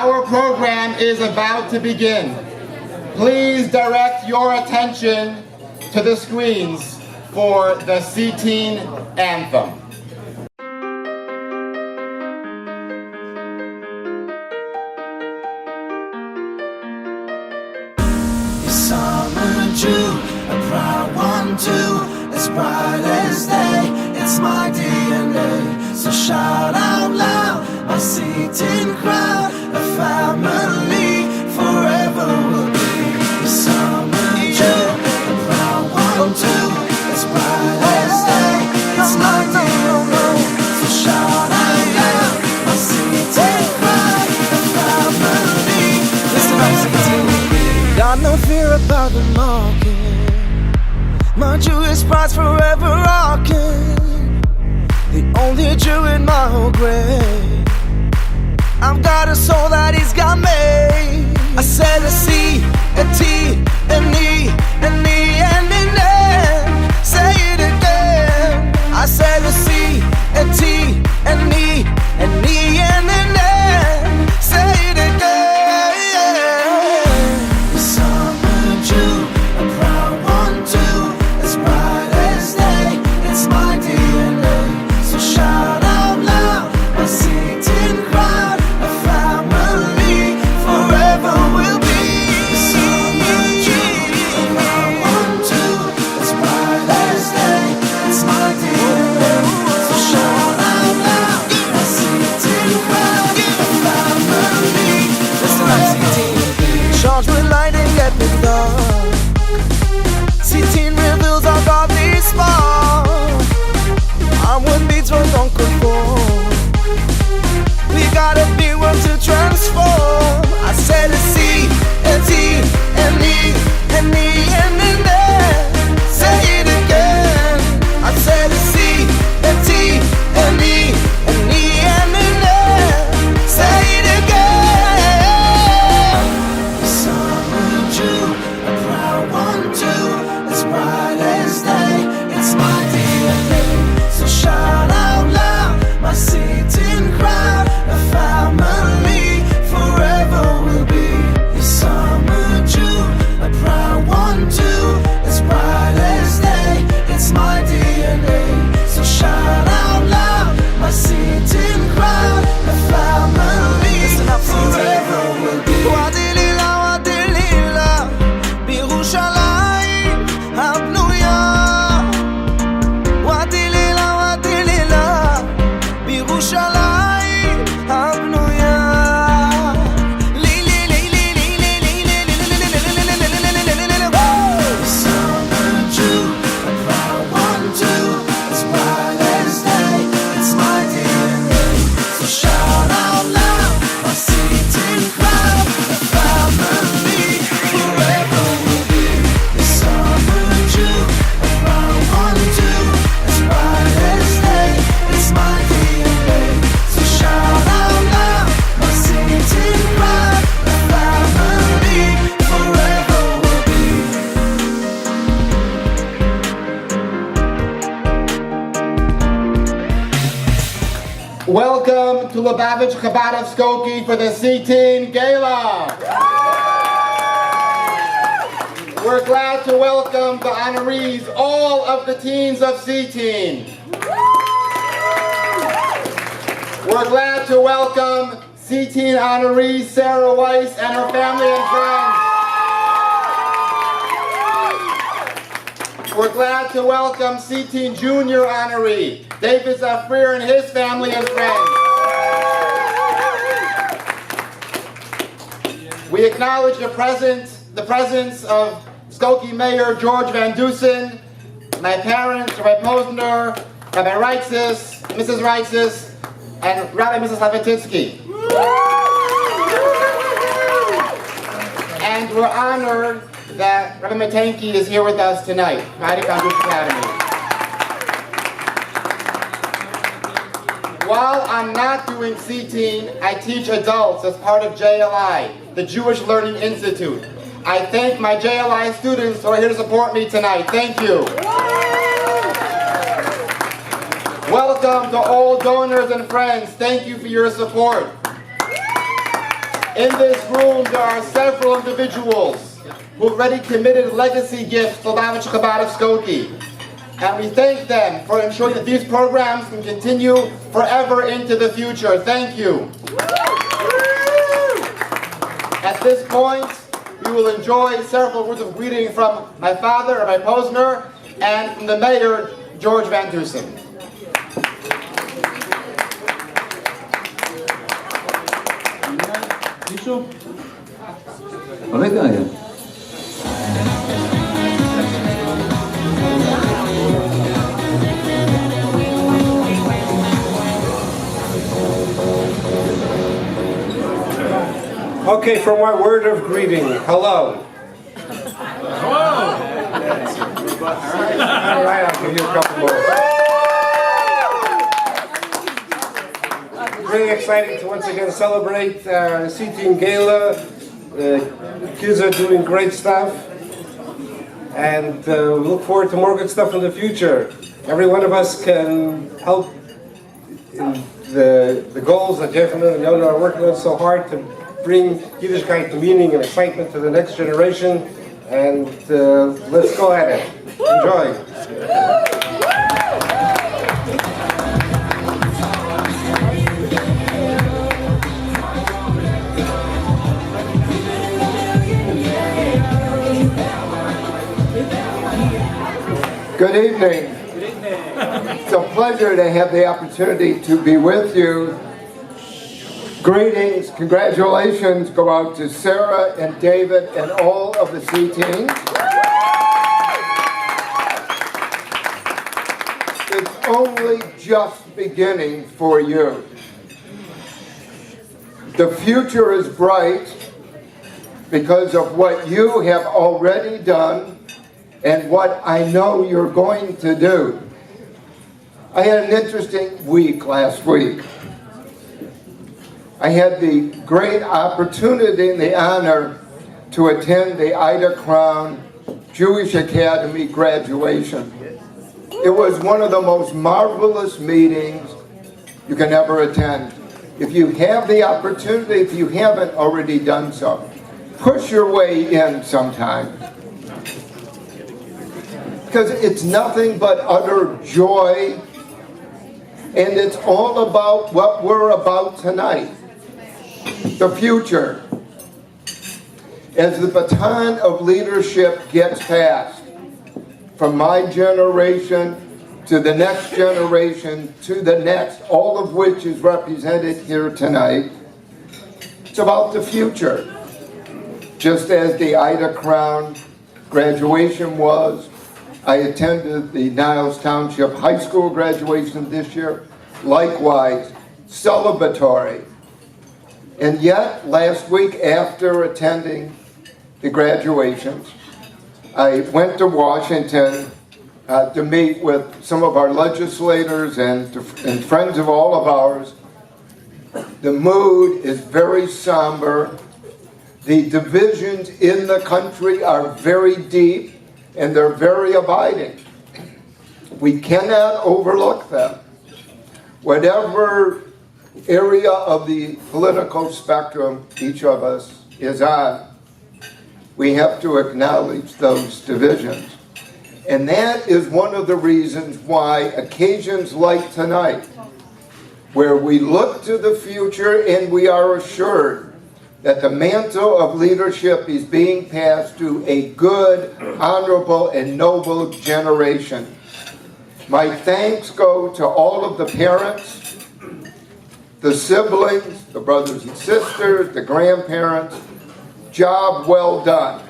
Our program is about to begin. Please direct your attention to the screens for the CTeen Anthem. Summer Jew, a proud one too, as bright as day, it's my DNA. So shout out loud, my CTeen crowd, a family forever will be. The summer Jew, a proud one too, as bright as day, it's my DNA. So shout out loud, my CTeen crowd, a family. Listen up, CTeen. Got no fear about the market. My Jewish pride's forever rocking. The only Jew in my whole grave. I've got a soul that he's got made. I said a C, a T, an E, an E, and an N. Say it again. I said a C, a T, an E, an E, and an N. Say it again. CTeen reveals our godly spark. I'm one beats from Uncle Paul. We got a big world to transform. I said a C, a T, an E, an E, and an N. Say it again. I said a C, a T, an E, an E, and an N. Say it again. Summer Jew, a proud one too, as bright as day, it's my DNA. So shout out loud, my CTeen crowd, a family forever will be. The summer Jew, a proud one too, as bright as day, it's my DNA. So shout out loud, my CTeen crowd, a family forever will be. Welcome to Lubavitch Chabad of Skokie for the CTeen Gala. We're glad to welcome the honorees, all of the teens of CTeen. We're glad to welcome CTeen honoree Sarah Weiss and her family and friends. We're glad to welcome CTeen Junior honoree David Zafrir and his family and friends. We acknowledge the presence of Skokie Mayor George Van Dusen, my parents, Rabbi Posner, Rabbi Reitzis, Mrs. Reitzis, and Rabbi Mrs. Levetitsky. And we're honored that Rabbi Matenki is here with us tonight, right at Jewish Academy. While I'm not doing CTeen, I teach adults as part of JLI, the Jewish Learning Institute. I thank my JLI students who are here to support me tonight. Thank you. Welcome to all donors and friends. Thank you for your support. In this room, there are several individuals who have already committed legacy gifts to the Lubavitch Chabad of Skokie. And we thank them for ensuring that these programs can continue forever into the future. Thank you. At this point, we will enjoy several words of greeting from my father, Rabbi Posner, and from the mayor, George Van Dusen. Okay, for my word of greeting, hello. Hello. All right, I'll give you a couple more. Really exciting to once again celebrate CTeen Gala. Kids are doing great stuff, and we look forward to more good stuff in the future. Every one of us can help in the goals that Jeff and Yona are working on so hard to bring Yiddishkeit to meaning and excitement to the next generation, and let's go at it. Enjoy. Good evening. It's a pleasure to have the opportunity to be with you. Greetings, congratulations go out to Sarah and David and all of the CTeens. It's only just beginning for you. The future is bright because of what you have already done and what I know you're going to do. I had an interesting week last week. I had the great opportunity and the honor to attend the Ida Crown Jewish Academy graduation. It was one of the most marvelous meetings you can ever attend. If you have the opportunity, if you haven't already done so, push your way in sometime. Because it's nothing but utter joy, and it's all about what we're about tonight. The future. As the baton of leadership gets passed from my generation to the next generation to the next, all of which is represented here tonight, it's about the future. Just as the Ida Crown graduation was, I attended the Niles Township High School graduation this year, likewise celebratory. And yet, last week after attending the graduations, I went to Washington to meet with some of our legislators and friends of all of ours. The mood is very somber. The divisions in the country are very deep and they're very abiding. We cannot overlook them. Whatever area of the political spectrum each of us is on, we have to acknowledge those divisions. And that is one of the reasons why occasions like tonight, where we look to the future and we are assured that the mantle of leadership is being passed to a good, honorable, and noble generation. My thanks go to all of the parents, the siblings, the brothers and sisters, the grandparents. Job well done.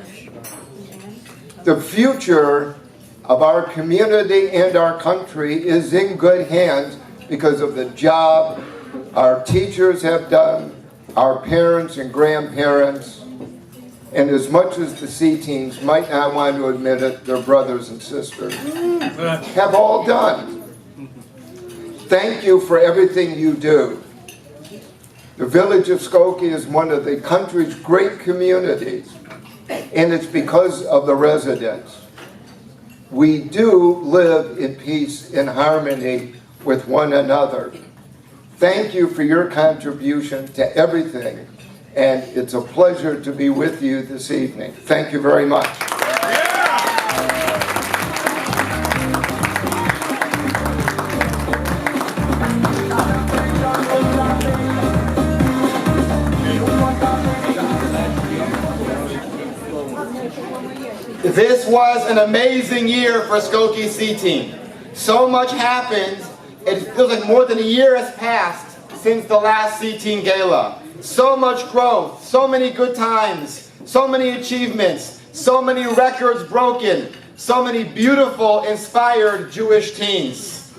The future of our community and our country is in good hands because of the job our teachers have done, our parents and grandparents, and as much as the CTeens might not want to admit it, their brothers and sisters have all done. Thank you for everything you do. The village of Skokie is one of the country's great communities, and it's because of the residents. We do live in peace and harmony with one another. Thank you for your contribution to everything, and it's a pleasure to be with you this evening. Thank you very much. This was an amazing year for Skokie CTeen. So much happened, it feels like more than a year has passed since the last CTeen Gala. So much growth, so many good times, so many achievements, so many records broken, so many beautiful, inspired Jewish teens.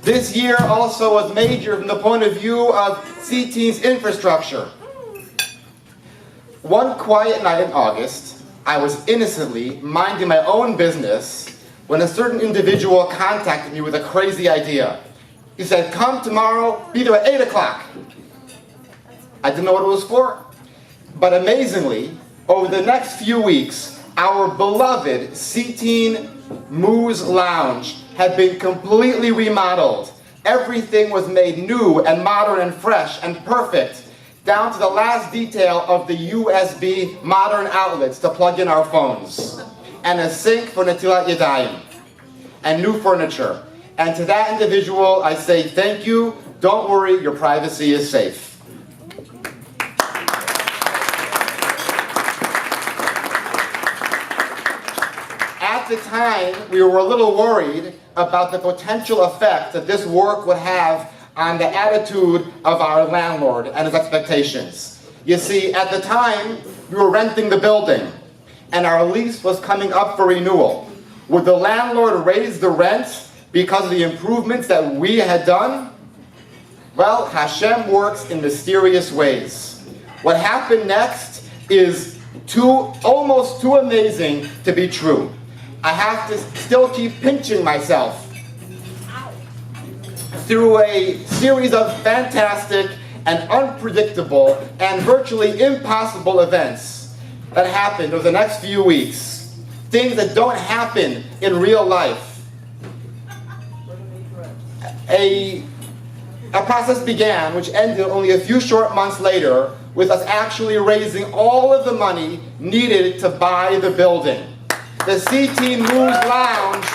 This year also was major from the point of view of CTeen's infrastructure. One quiet night in August, I was innocently minding my own business when a certain individual contacted me with a crazy idea. He said, "Come tomorrow, be there at 8 o'clock. I didn't know what it was for. But amazingly, over the next few weeks, our beloved CTeen Moose Lounge had been completely remodeled. Everything was made new and modern and fresh and perfect, down to the last detail of the USB modern outlets to plug in our phones, and a sink for Netilat Yadayim, and new furniture. And to that individual, I say thank you. Don't worry, your privacy is safe." At the time, we were a little worried about the potential effect that this work would have on the attitude of our landlord and his expectations. You see, at the time, we were renting the building, and our lease was coming up for renewal. Would the landlord raise the rent because of the improvements that we had done? Well, Hashem works in mysterious ways. What happened next is almost too amazing to be true. I have to still keep pinching myself through a series of fantastic and unpredictable and virtually impossible events that happened over the next few weeks. Things that don't happen in real life. A process began which ended only a few short months later with us actually raising all of the money needed to buy the building. The CTeen Moose Lounge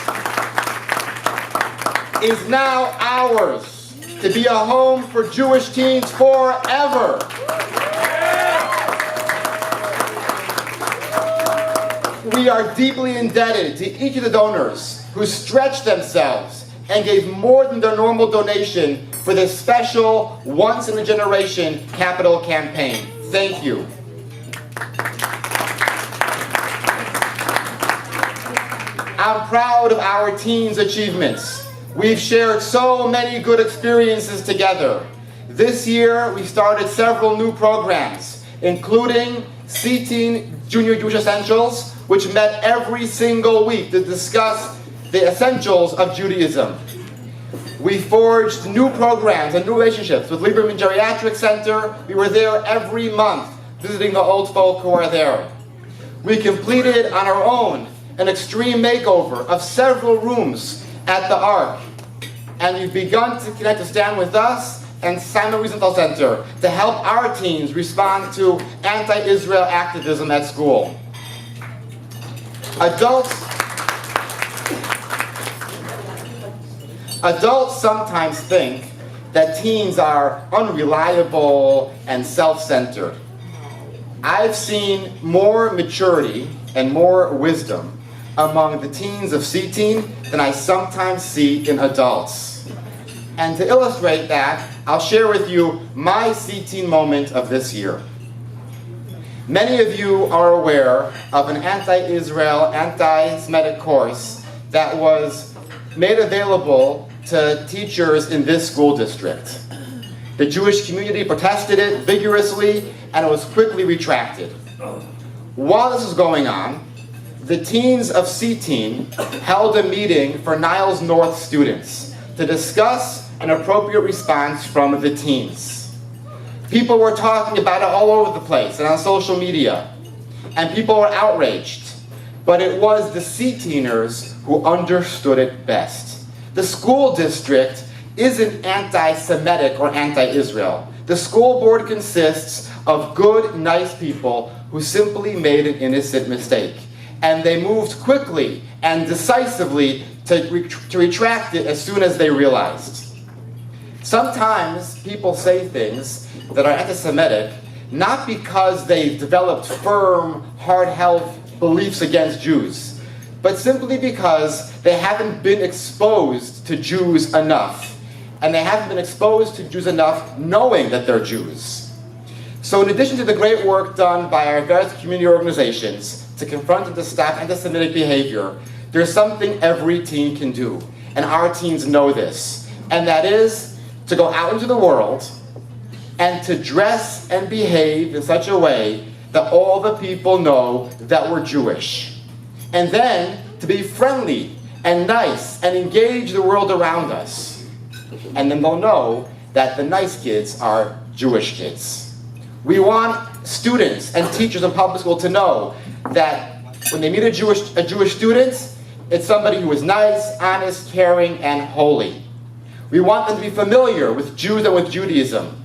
is now ours to be a home for Jewish teens forever. We are deeply indebted to each of the donors who stretched themselves and gave more than their normal donation for this special, once-in-a-generation capital campaign. Thank you. I'm proud of our teens' achievements. We've shared so many good experiences together. This year, we started several new programs, including CTeen Junior Jewish Essentials, which met every single week to discuss the essentials of Judaism. We forged new programs and new relationships with Lieberman Geriatric Center. We were there every month, visiting the old folk who are there. We completed on our own an extreme makeover of several rooms at the Ark. And we've begun to connect to Stand With Us and Simon Wiesenthal Center to help our teens respond to anti-Israel activism at school. Adults sometimes think that teens are unreliable and self-centered. I've seen more maturity and more wisdom among the teens of CTeen than I sometimes see in adults. And to illustrate that, I'll share with you my CTeen moment of this year. Many of you are aware of an anti-Israel, anti-Semitic course that was made available to teachers in this school district. The Jewish community protested it vigorously, and it was quickly retracted. While this was going on, the teens of CTeen held a meeting for Niles North students to discuss an appropriate response from the teens. People were talking about it all over the place and on social media, and people were outraged. But it was the CTeeners who understood it best. The school district isn't anti-Semitic or anti-Israel. The school board consists of good, nice people who simply made an innocent mistake. And they moved quickly and decisively to retract it as soon as they realized. Sometimes people say things that are anti-Semitic, not because they've developed firm, hard-held beliefs against Jews, but simply because they haven't been exposed to Jews enough. And they haven't been exposed to Jews enough knowing that they're Jews. So in addition to the great work done by our various community organizations to confront and to stop anti-Semitic behavior, there's something every teen can do. And our teens know this. And that is to go out into the world and to dress and behave in such a way that all the people know that we're Jewish. And then to be friendly and nice and engage the world around us. And then they'll know that the nice kids are Jewish kids. We want students and teachers in public school to know that when they meet a Jewish student, it's somebody who is nice, honest, caring, and holy. We want them to be familiar with Jews and with Judaism.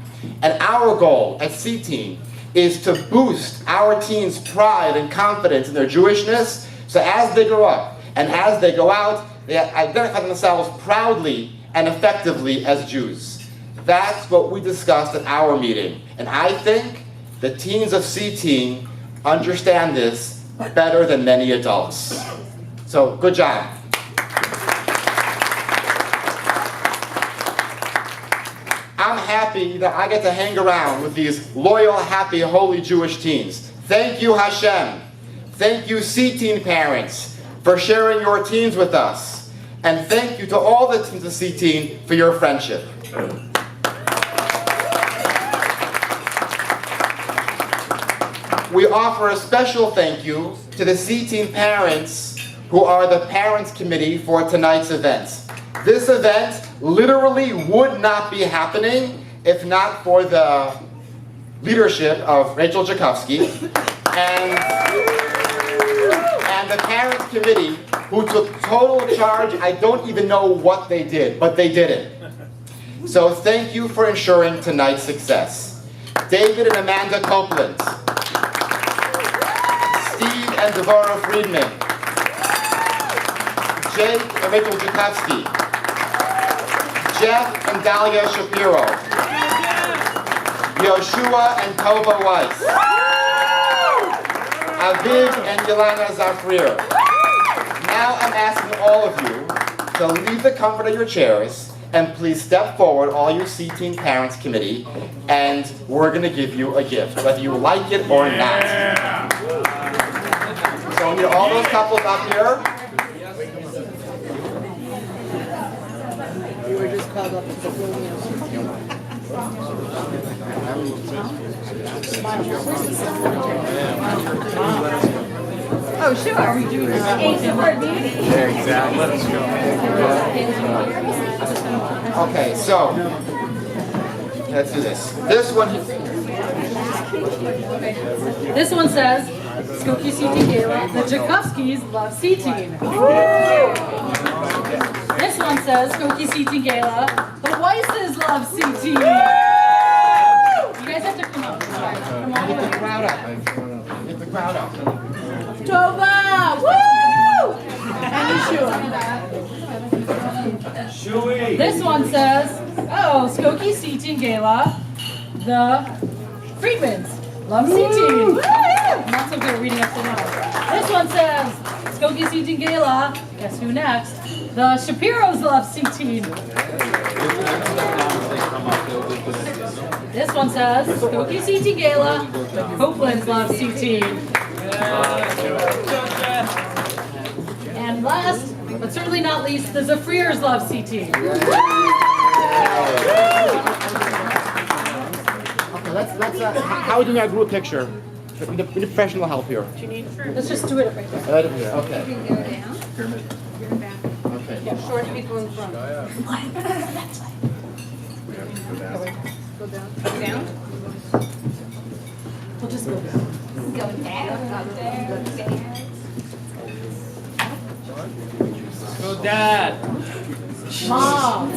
And our goal at CTeen is to boost our teens' pride and confidence in their Jewishness, so as they grow up and as they go out, they identify themselves proudly and effectively as Jews. That's what we discussed at our meeting. And I think the teens of CTeen understand this better than many adults. So, good job. I'm happy that I get to hang around with these loyal, happy, holy Jewish teens. Thank you, Hashem. Thank you, CTeen parents, for sharing your teens with us. And thank you to all the teens of CTeen for your friendship. We offer a special thank you to the CTeen parents who are the Parents Committee for tonight's event. This event literally would not be happening if not for the leadership of Rachel Jakowski and the Parents Committee, who took total charge. I don't even know what they did, but they did it. So thank you for ensuring tonight's success. David and Amanda Copeland, Steve and Devorah Friedman, Jake and Rachel Jakowski, Jeff and Dahlia Shapiro, Yoshua and Tova Weiss, Aviv and Yelena Zafrir. Now I'm asking all of you to leave the comfort of your chairs and please step forward, all you CTeen Parents Committee, and we're going to give you a gift, whether you like it or not. So we need all those couples up here. You were just called up to the podium. Oh, sure. Are we doing this? Yeah, exactly. Let us go. Okay, so let's do this. This one says, Skokie CTeen Gala, the Jakowskis love CTeen. This one says, Skokie CTeen Gala, the Weisses love CTeen. You guys have to come out. Come on. Get the crowd up. Get the crowd up. Tova! Woo! And Yeshua. This one says, Skokie CTeen Gala, the Friedmans love CTeen. I'm not so good at reading up the notes. This one says, Skokie CTeen Gala, guess who next? The Shapiros love CTeen. This one says, Skokie CTeen Gala, the Copelands love CTeen. And last, but certainly not least, the Zafrirs love CTeen. Okay, let's how are we doing our group picture? We need professional help here. Let's just do it right there. Right here, okay. Okay. Yeah, short people in front. Go down. Go down. We'll just go down. Go, Dad. Mom.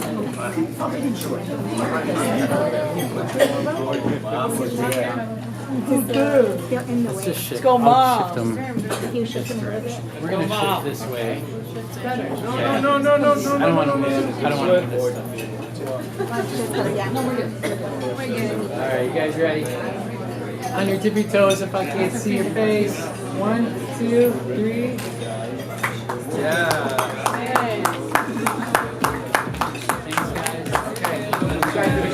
Let's go, Mom. We're gonna shift this way. Yeah. No. I don't want to miss. I don't want to miss stuff. All right, you guys ready? On your tippy toes, if I can't see your face. 1, 2, 3. Yeah. Thanks,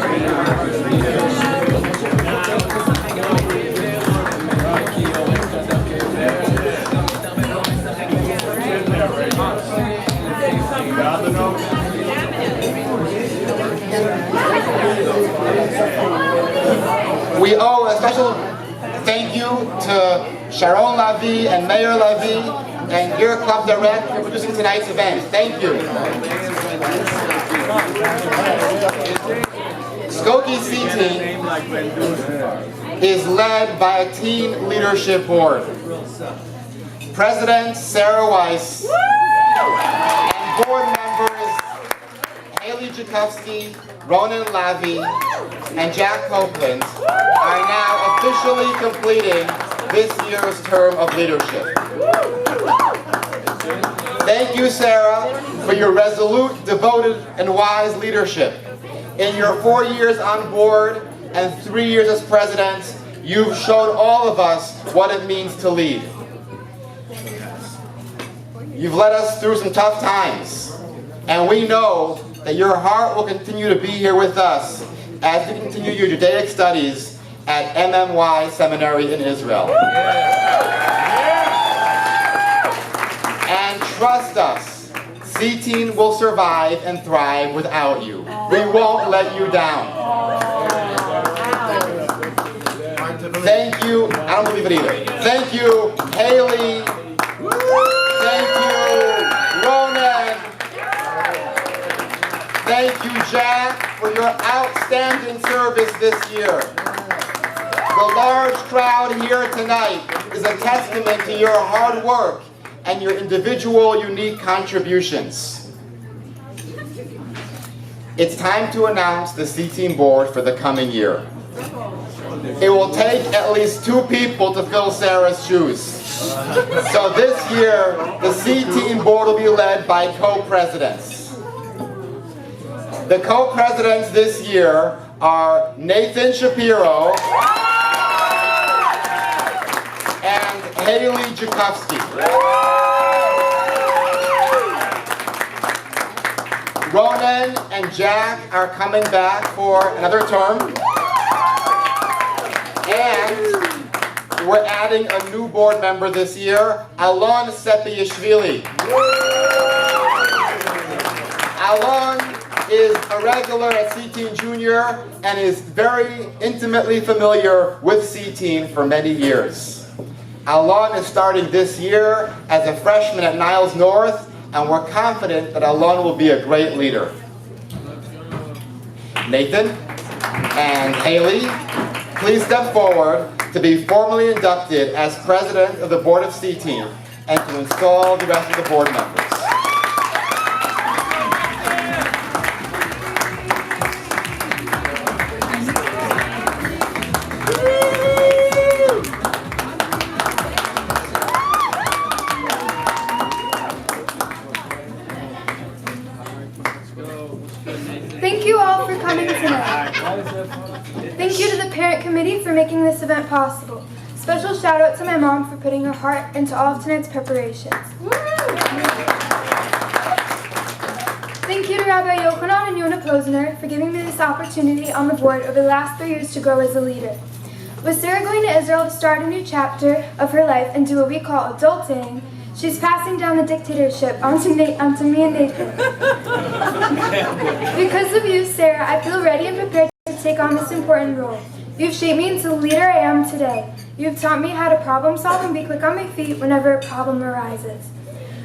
We owe a special thank you to Sharon Lavie and Mayor Lavie and your club direct for producing tonight's event. Thank you. Skokie CTeen is led by a teen leadership board. President Sarah Weiss and board members Haley Jakowski, Ronan Lavie, and Jack Copeland are now officially completing this year's term of leadership. Thank you, Sarah, for your resolute, devoted, and wise leadership. In your 4 years on board and 3 years as president, you've shown all of us what it means to lead. You've led us through some tough times, and we know that your heart will continue to be here with us as you continue your Judaic studies at MMY Seminary in Israel. And trust us, CTeen will survive and thrive without you. We won't let you down. Thank you. I don't believe it either. Thank you, Haley. Thank you, Ronan. Thank you, Jack, for your outstanding service this year. The large crowd here tonight is a testament to your hard work and your individual unique contributions. It's time to announce the CTeen board for the coming year. It will take at least 2 people to fill Sarah's shoes. So this year, the CTeen board will be led by co-presidents. The co-presidents this year are Nathan Shapiro and Haley Jakowski. Ronan and Jack are coming back for another term. And we're adding a new board member this year, Alon Sepiashvili. Alon is a regular at CTeen Junior and is very intimately familiar with CTeen for many years. Alon is starting this year as a freshman at Niles North, and we're confident that Alon will be a great leader. Nathan and Haley, please step forward to be formally inducted as president of the board of CTeen and to install the rest of the board members. Thank you all for coming tonight. Thank you to the parent committee for making this event possible. Special shout out to my mom for putting her heart into all of tonight's preparations. Thank you to Rabbi Yochanan and Yonah Posner for giving me this opportunity on the board over the last 3 years to grow as a leader. With Sarah going to Israel to start a new chapter of her life and do what we call adulting, she's passing down the dictatorship onto me and Nathan. Because of you, Sarah, I feel ready and prepared to take on this important role. You've shaped me into the leader I am today. You've taught me how to problem solve and be quick on my feet whenever a problem arises.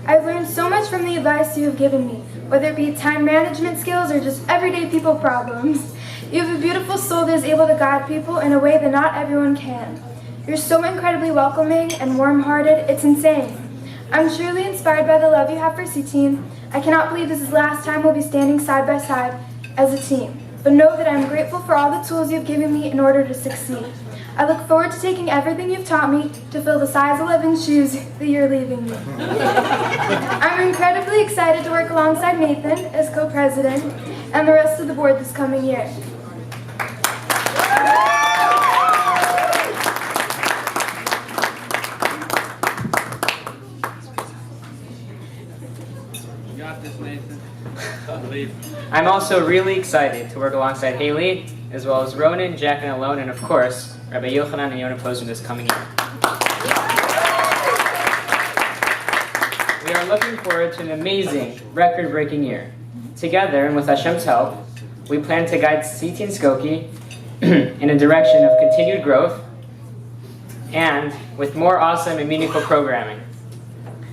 I've learned so much from the advice you have given me, whether it be time management skills or just everyday people problems. You have a beautiful soul that is able to guide people in a way that not everyone can. You're so incredibly welcoming and warm-hearted, it's insane. I'm truly inspired by the love you have for CTeen. I cannot believe this is the last time we'll be standing side by side. as a team, but know that I'm grateful for all the tools you've given me in order to succeed. I look forward to taking everything you've taught me to fill the size 11 shoes that you're leaving me. I'm incredibly excited to work alongside Nathan as co-president and the rest of the board this coming year. I'm also really excited to work alongside Haley, as well as Ronan, Jack, and Alon, and of course, Rabbi Yochanan and Yonah Posen this coming year. We are looking forward to an amazing, record-breaking year. Together, and with Hashem's help, we plan to guide CTeen Skokie in a direction of continued growth and with more awesome and meaningful programming.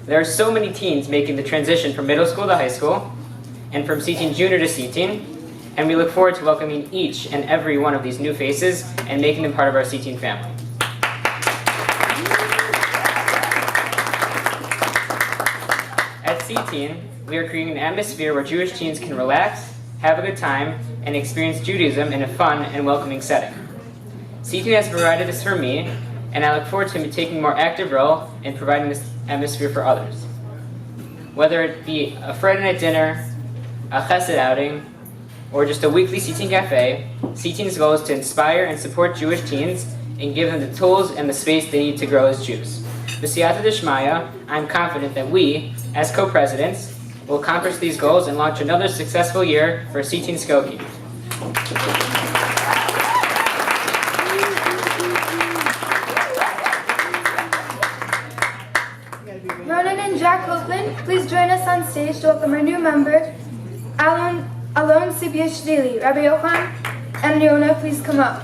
There are so many teens making the transition from middle school to high school, and from CTeen Junior to CTeen, and we look forward to welcoming each and every one of these new faces and making them part of our CTeen family. At CTeen, we are creating an atmosphere where Jewish teens can relax, have a good time, and experience Judaism in a fun and welcoming setting. CTeen has provided this for me, and I look forward to taking a more active role in providing this atmosphere for others. Whether it be a Friday night dinner, a chesed outing, or just a weekly CTeen cafe, CTeen's goal is to inspire and support Jewish teens and give them the tools and the space they need to grow as Jews. B'siyata d'shmaya, I'm confident that we, as co-presidents, will accomplish these goals and launch another successful year for CTeen Skokie. Ronan and Jack Copeland, please join us on stage to welcome our new member, Alon Sibiashvili. Rabbi Yochanan and Yonah, please come up.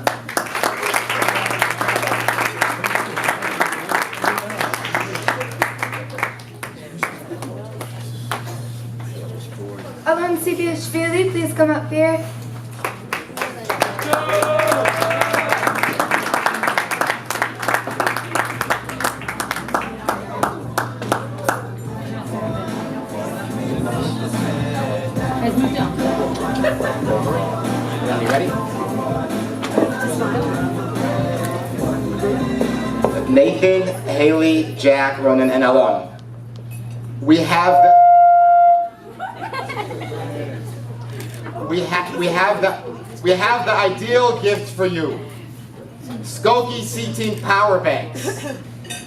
Alon Sibiashvili, please come up here. Guys, move down. You ready? Nathan, Haley, Jack, Ronan, and Alon. We have the ideal gift for you. Skokie CTeen power banks.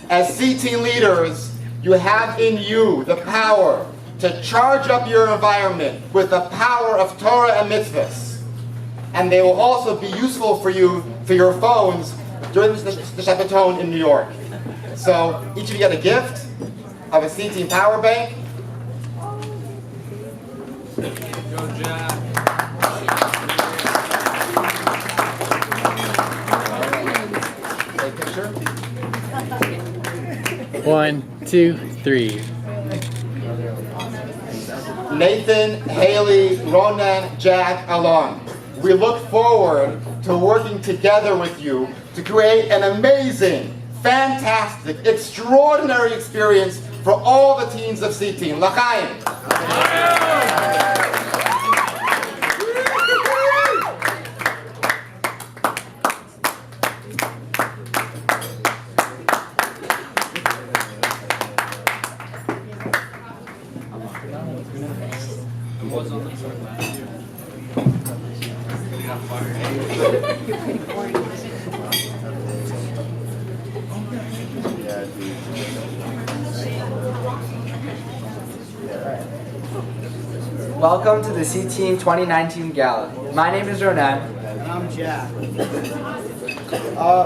As CTeen leaders, you have in you the power to charge up your environment with the power of Torah and mitzvahs. And they will also be useful for you for your phones during the Shabbaton in New York. So each of you get a gift of a CTeen power bank. Go, Jack. Take a picture. 1, 2, 3. Nathan, Haley, Ronan, Jack, Alon. We look forward to working together with you to create an amazing, fantastic, extraordinary experience for all the teens of CTeen. L'chaim. Welcome to the CTeen 2019 Gala. My name is Ronan. And I'm Jack.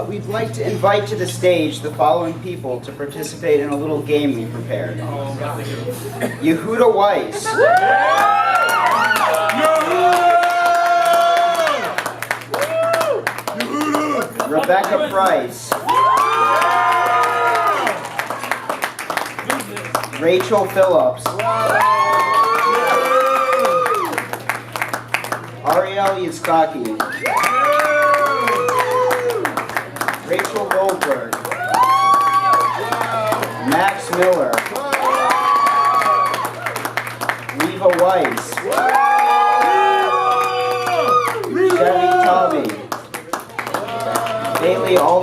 We'd like to invite to the stage the following people to participate in a little game we prepared. Yehuda Weiss. Rebecca Price. Rachel Phillips. Ariel Yitzhaki. Rachel Goldberg. Max Miller. Leva Weiss.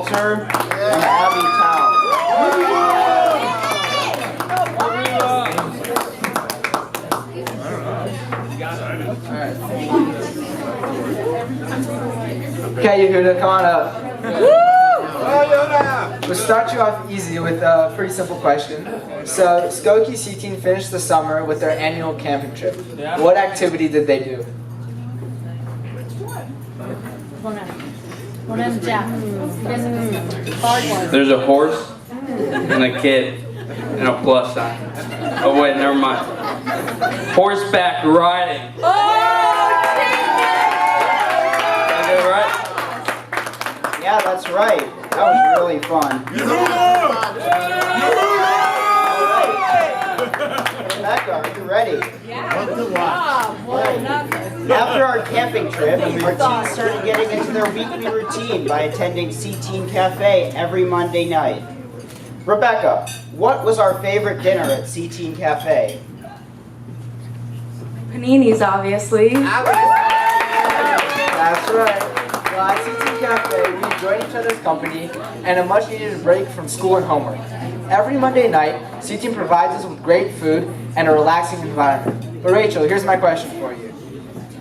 Walter and Abby Tao. Okay, Yehuda, come on up. We'll start you off easy with a pretty simple question. So, Skokie CTeen finished the summer with their annual camping trip. What activity did they do? There's a horse and a kid and a plus sign. Oh wait, never mind. Horseback riding. Did I get it right? Yeah, that's right. That was really fun. Rebecca, are you ready? After our camping trip, our teens started getting into their weekly routine by attending CTeen Cafe every Monday night. Rebecca, what was our favorite dinner at CTeen Cafe? Paninis, obviously. That's right. Well, at CTeen Cafe, we enjoyed each other's company and a much needed break from school and homework. Every Monday night, CTeen provides us with great food and a relaxing environment. But Rachel, here's my question for you.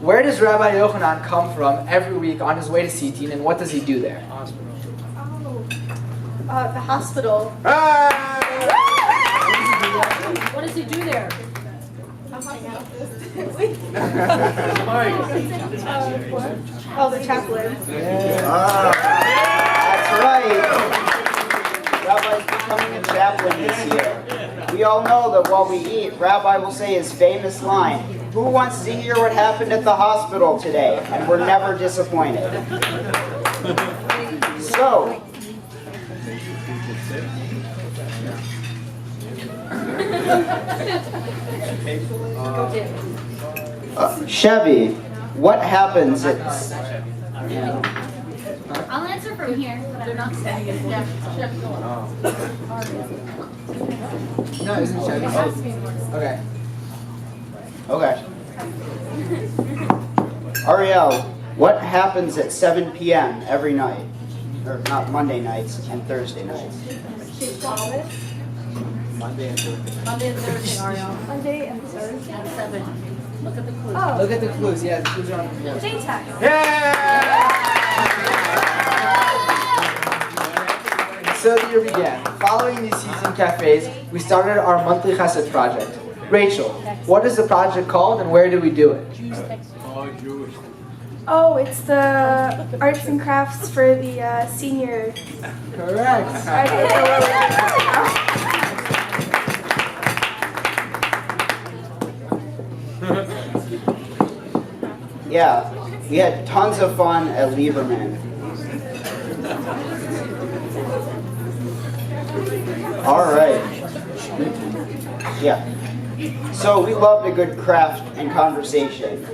Where does Rabbi Yochanan come from every week on his way to CTeen, and what does he do there? The hospital. What does he do there? Oh, the chaplain. That's right. Rabbi's becoming a chaplain this year. We all know that while we eat, Rabbi will say his famous line, "Who wants to hear what happened at the hospital today?" And we're never disappointed. So, Chevy, what happens at... I'll answer from here, but I'm not saying it. No, isn't Chevy? Okay. Okay. Ariel, what happens at 7 p.m. every night? Or not Monday nights and Thursday nights. Monday and Thursday, Ariel. Monday and Thursday. At 7. Look at the clues. Oh, Look at the clues. Yeah, the clues are on the board. J-Tech. So the year began. Following these CTeen cafes, we started our monthly chesed project. Rachel, what is the project called and where do we do it? Oh, it's the arts and crafts for the senior. Correct. Yeah, we had tons of fun at Lieberman. All right. Yeah. So we loved a good craft and conversation.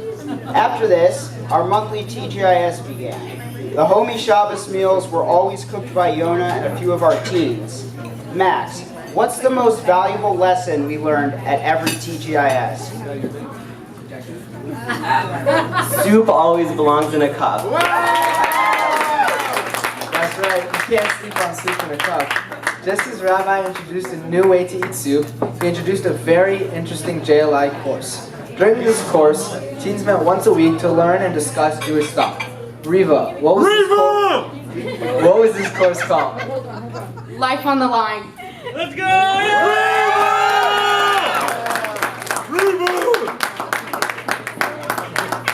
After this, our monthly TGIS began. The homie Shabbos meals were always cooked by Yona and a few of our teens. Max, what's the most valuable lesson we learned at every TGIS? Soup always belongs in a cup. That's right, you can't sleep on soup in a cup. Just as Rabbi introduced a new way to eat soup, he introduced a very interesting JLI course. During this course, teens met once a week to learn and discuss Jewish thought. Riva, what was this course called? Life on the line. Let's go!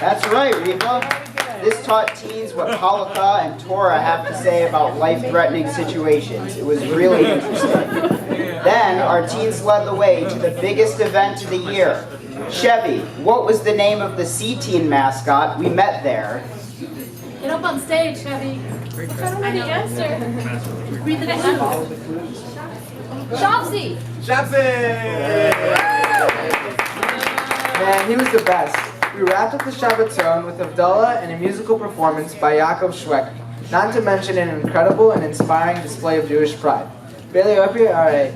That's right, Reva. This taught teens what Halakha and Torah have to say about life-threatening situations. It was really interesting. Then, our teens led the way to the biggest event of the year. Chevy, what was the name of the CTeen mascot we met there? Get up on stage, Chevy. I don't know the answer. Read the clues. Shopsy. Man, he was the best. We wrapped up the Shabbaton with Havdalah and a musical performance by Yaakov Shweki, not to mention an incredible and inspiring display of Jewish pride. Bailey, up here? All right.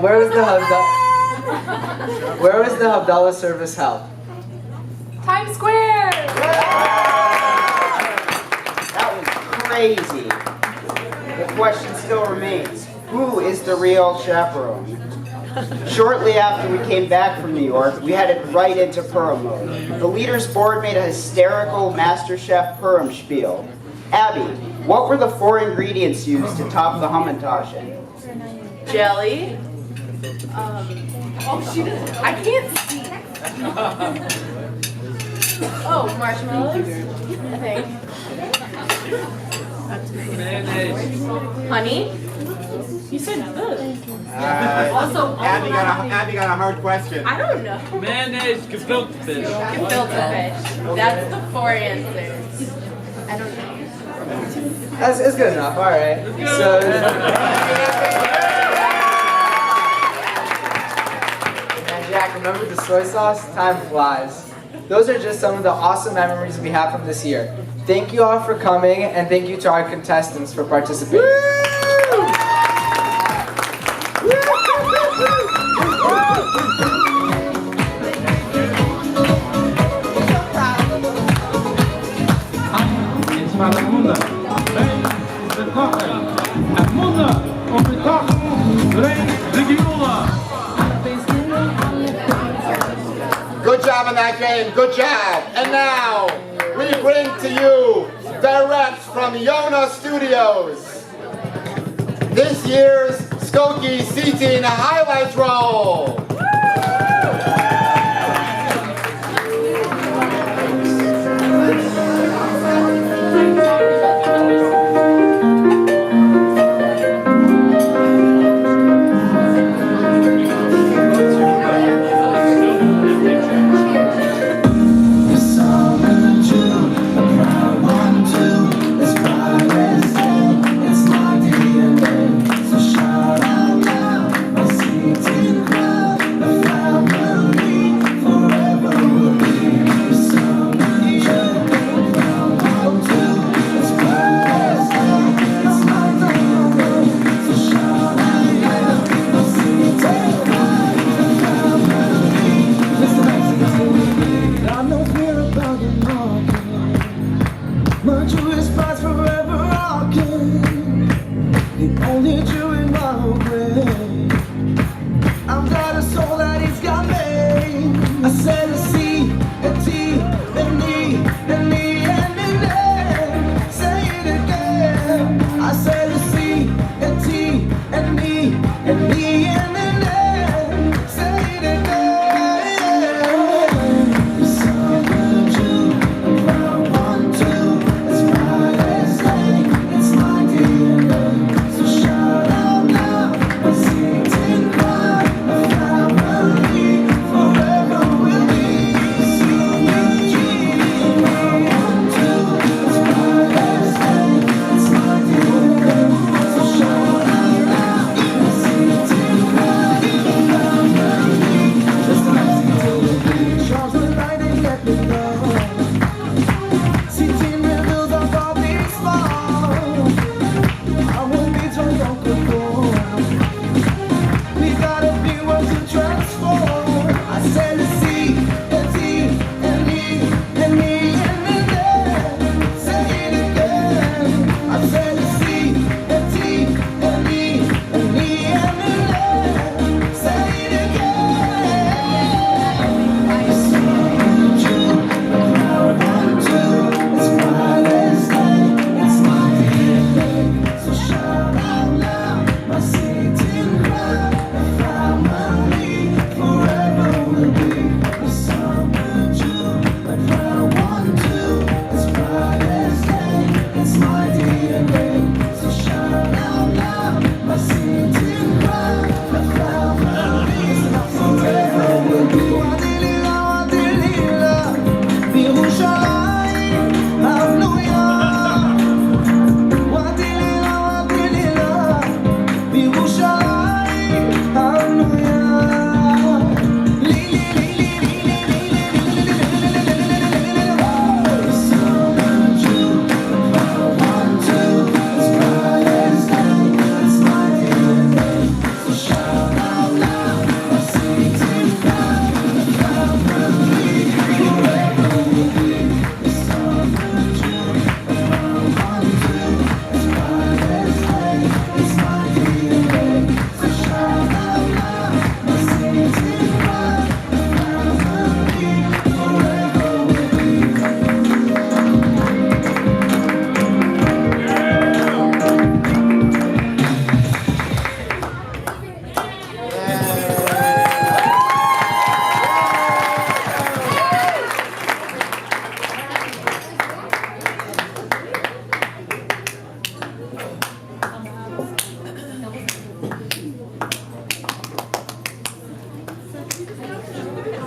Where was the Havdalah service held? Times Square. That was crazy. question still remains. Who is the real chaperone? Shortly after we came back from New York, we headed right into Purim mode. The leaders board made a hysterical MasterChef Purim spiel. Abby, what were the 4 ingredients used to top the Hamantaschen? Jelly. Oh, she doesn't. I can't see. Oh, marshmallows. I think. Honey. You said good. Also, Abby got a hard question. I don't know. Mayonnaise, gefilte fish. Gefilte fish. That's the 4 answers. I don't know. That's good enough. All right. So. And Jack, remember the soy sauce? Time flies. Those are just some of the awesome memories we have from this year. Thank you all for coming, and thank you to our contestants for participating. Good job in that game, good job. And now, we bring to you, direct from Yona Studios, this year's Skokie CTeen Highlights Roll.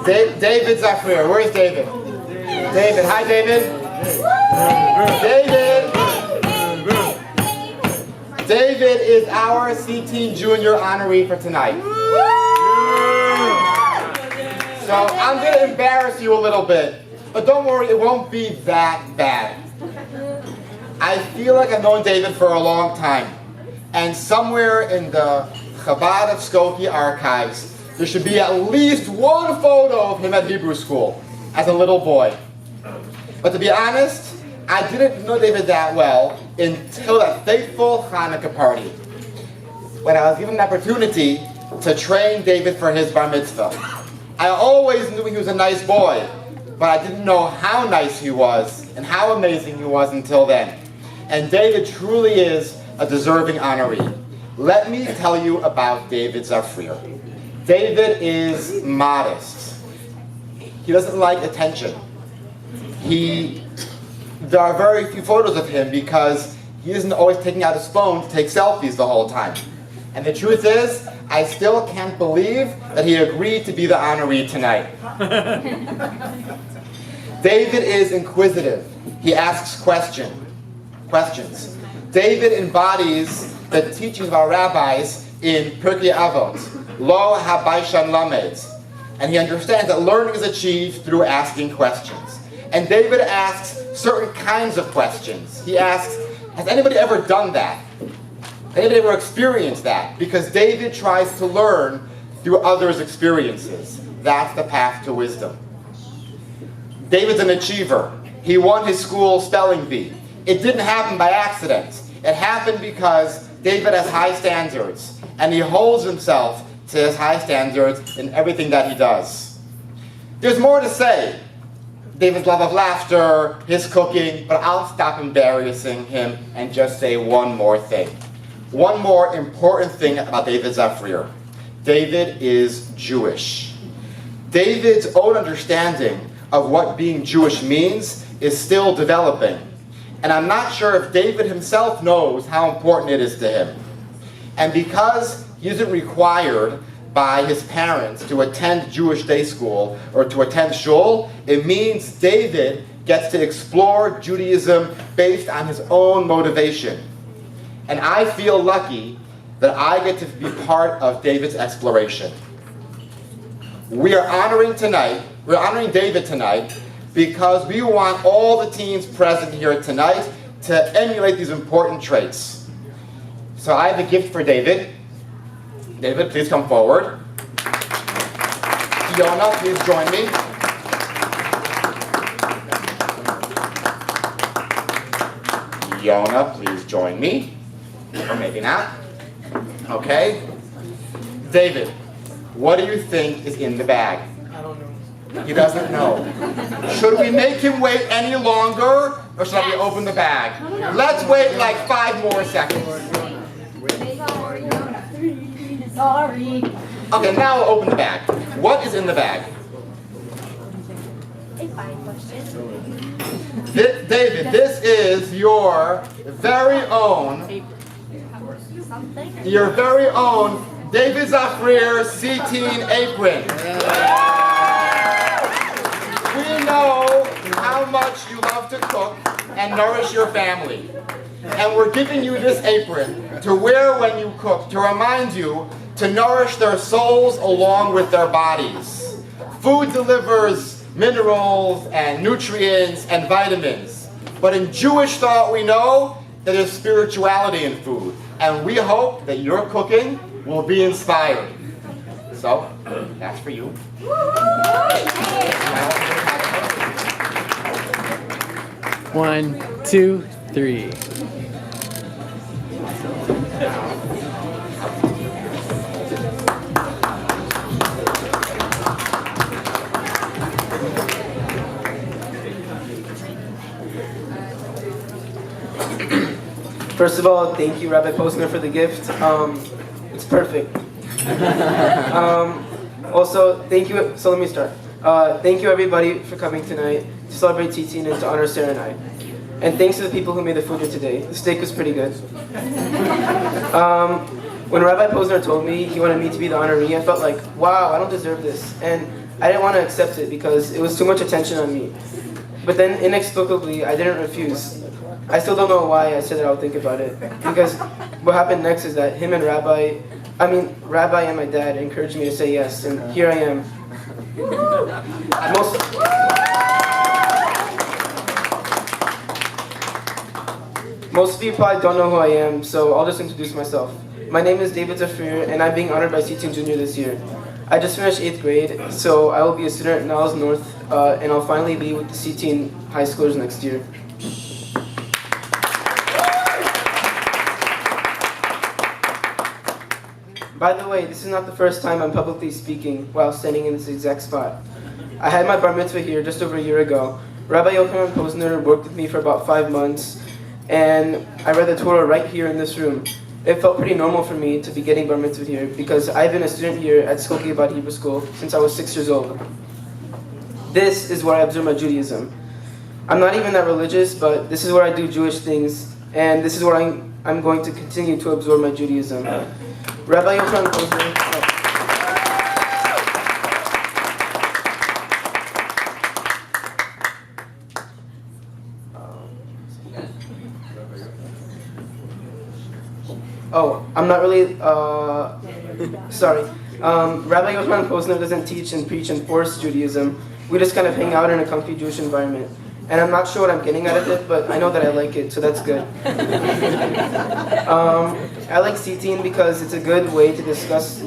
David Zafrir. Where's David? David. Hi, David. David. David is our CTeen Junior honoree for tonight. So I'm going to embarrass you a little bit, but don't worry, it won't be that bad. I feel like I've known David for a long time, and somewhere in the Chabad of Skokie archives, there should be at least one photo of him at Hebrew school as a little boy. But to be honest, I didn't know David that well until that fateful Hanukkah party, when I was given an opportunity to train David for his bar mitzvah. I always knew he was a nice boy, but I didn't know how nice he was and how amazing he was until then. And David truly is a deserving honoree. Let me tell you about David Zafrir. David is modest. He doesn't like attention. There are very few photos of him because he isn't always taking out his phone to take selfies the whole time. And the truth is, I still can't believe that he agreed to be the honoree tonight. David is inquisitive. He asks questions. David embodies the teachings of our rabbis in Pirkei Avot, Lo habaishan lamed. And he understands that learning is achieved through asking questions. And David asks certain kinds of questions. He asks, has anybody ever done that? Has anybody ever experienced that? Because David tries to learn through others' experiences. That's the path to wisdom. David's an achiever. He won his school spelling bee. It didn't happen by accident. It happened because David has high standards, and he holds himself to his high standards in everything that he does. There's more to say. David's love of laughter, his cooking, but I'll stop embarrassing him and just say one more thing. One more important thing about David Zafrir. David is Jewish. David's own understanding of what being Jewish means is still developing. And I'm not sure if David himself knows how important it is to him. And because he isn't required by his parents to attend Jewish day school or to attend shul, it means David gets to explore Judaism based on his own motivation. And I feel lucky that I get to be part of David's exploration. We're honoring David tonight because we want all the teens present here tonight to emulate these important traits. So I have a gift for David. David, please come forward. Fiona, please join me. Fiona, please join me. Or maybe not. Okay. David, what do you think is in the bag? I don't know. He doesn't know. Should we make him wait any longer, or should we open the bag? Let's wait like 5 more seconds. Sorry. Okay, now we'll open the bag. What is in the bag? David, this is your very own David Zafrir CTeen apron. We know how much you love to cook and nourish your family. And we're giving you this apron to wear when you cook to remind you to nourish their souls along with their bodies. Food delivers minerals and nutrients and vitamins. But in Jewish thought, we know that there's spirituality in food. And we hope that your cooking will be inspired. So, that's for you. 1, 2, 3. First of all, thank you, Rabbi Posner, for the gift. It's perfect. Also, thank you. So let me start. Thank you, everybody, for coming tonight to celebrate CTeen and to honor Sarah and I. And thanks to the people who made the food here today. The steak was pretty good. When Rabbi Posner told me he wanted me to be the honoree, I felt like, wow, I don't deserve this. And I didn't want to accept it because it was too much attention on me. But then inexplicably, I didn't refuse. I still don't know why I said that I would think about it. Because what happened next is that Rabbi and my dad encouraged me to say yes, and here I am. Most of you probably don't know who I am, so I'll just introduce myself. My name is David Zafir, and I'm being honored by CTeen Junior this year. I just finished 8th grade, so I will be a student at Niles North, and I'll finally be with the CTeen high schoolers next year. By the way, this is not the first time I'm publicly speaking while standing in this exact spot. I had my bar mitzvah here just over a year ago. Rabbi Yochanan Posner worked with me for about 5 months, and I read the Torah right here in this room. It felt pretty normal for me to be getting bar mitzvah here because I've been a student here at Skokie Abad Hebrew School since I was 6 years old. This is where I observe my Judaism. I'm not even that religious, but this is where I do Jewish things, and this is where I'm going to continue to absorb my Judaism. Rabbi Yochanan Posner. I'm not really, sorry. Rabbi Yochanan Posner doesn't teach and preach and force Judaism. We just kind of hang out in a comfy Jewish environment. And I'm not sure what I'm getting out of it, but I know that I like it, so that's good. I like CTeen because it's a good way to discuss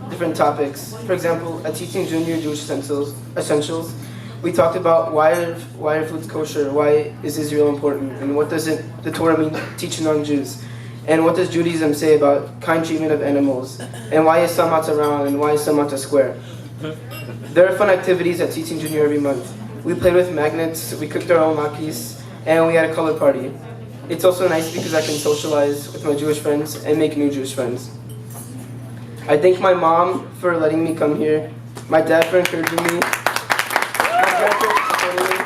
different topics. For example, at CTeen Junior Jewish Essentials, we talked about why are foods kosher, why is Israel important, and what does the Torah mean teaching non-Jews. And what does Judaism say about kind treatment of animals? And why is some matzah round and why is some matzah square? There are fun activities at CTeen Junior every month. We played with magnets, we cooked our own makis, and we had a color party. It's also nice because I can socialize with my Jewish friends and make new Jewish friends. I thank my mom for letting me come here, my dad for encouraging me, my grandparents for supporting me.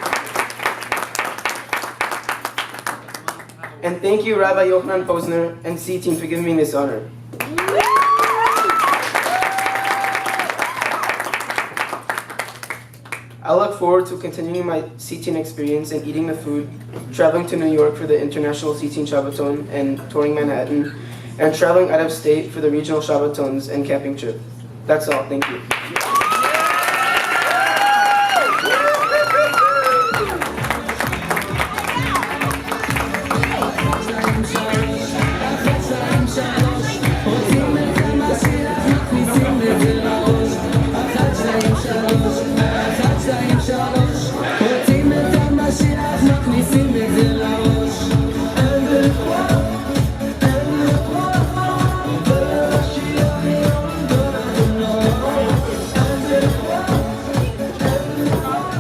And thank you, Rabbi Yochanan Posner and CTeen for giving me this honor. I look forward to continuing my CTeen experience and eating the food, traveling to New York for the International CTeen Shabbaton and touring Manhattan, and traveling out of state for the regional Shabbatons and camping trip. That's all, thank you.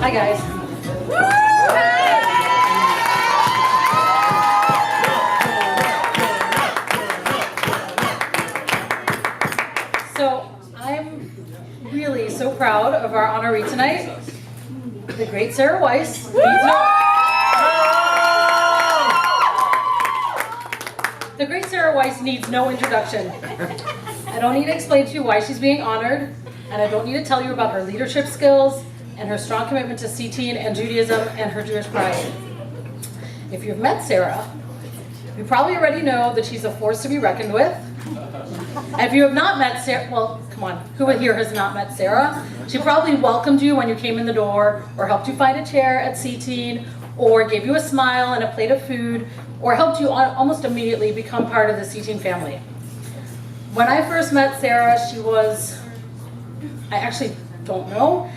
Hi guys. So I'm really so proud of our honoree tonight, the great Sarah Weiss. The great Sarah Weiss needs no introduction. I don't need to explain to you why she's being honored, and I don't need to tell you about her leadership skills and her strong commitment to CTeen and Judaism and her Jewish pride. If you've met Sarah, you probably already know that she's a force to be reckoned with. And if you have not met Sarah, well, come on, who here has not met Sarah? She probably welcomed you when you came in the door, or helped you find a chair at CTeen, or gave you a smile and a plate of food, or helped you almost immediately become part of the CTeen family. When I first met Sarah, she was, I actually don't know.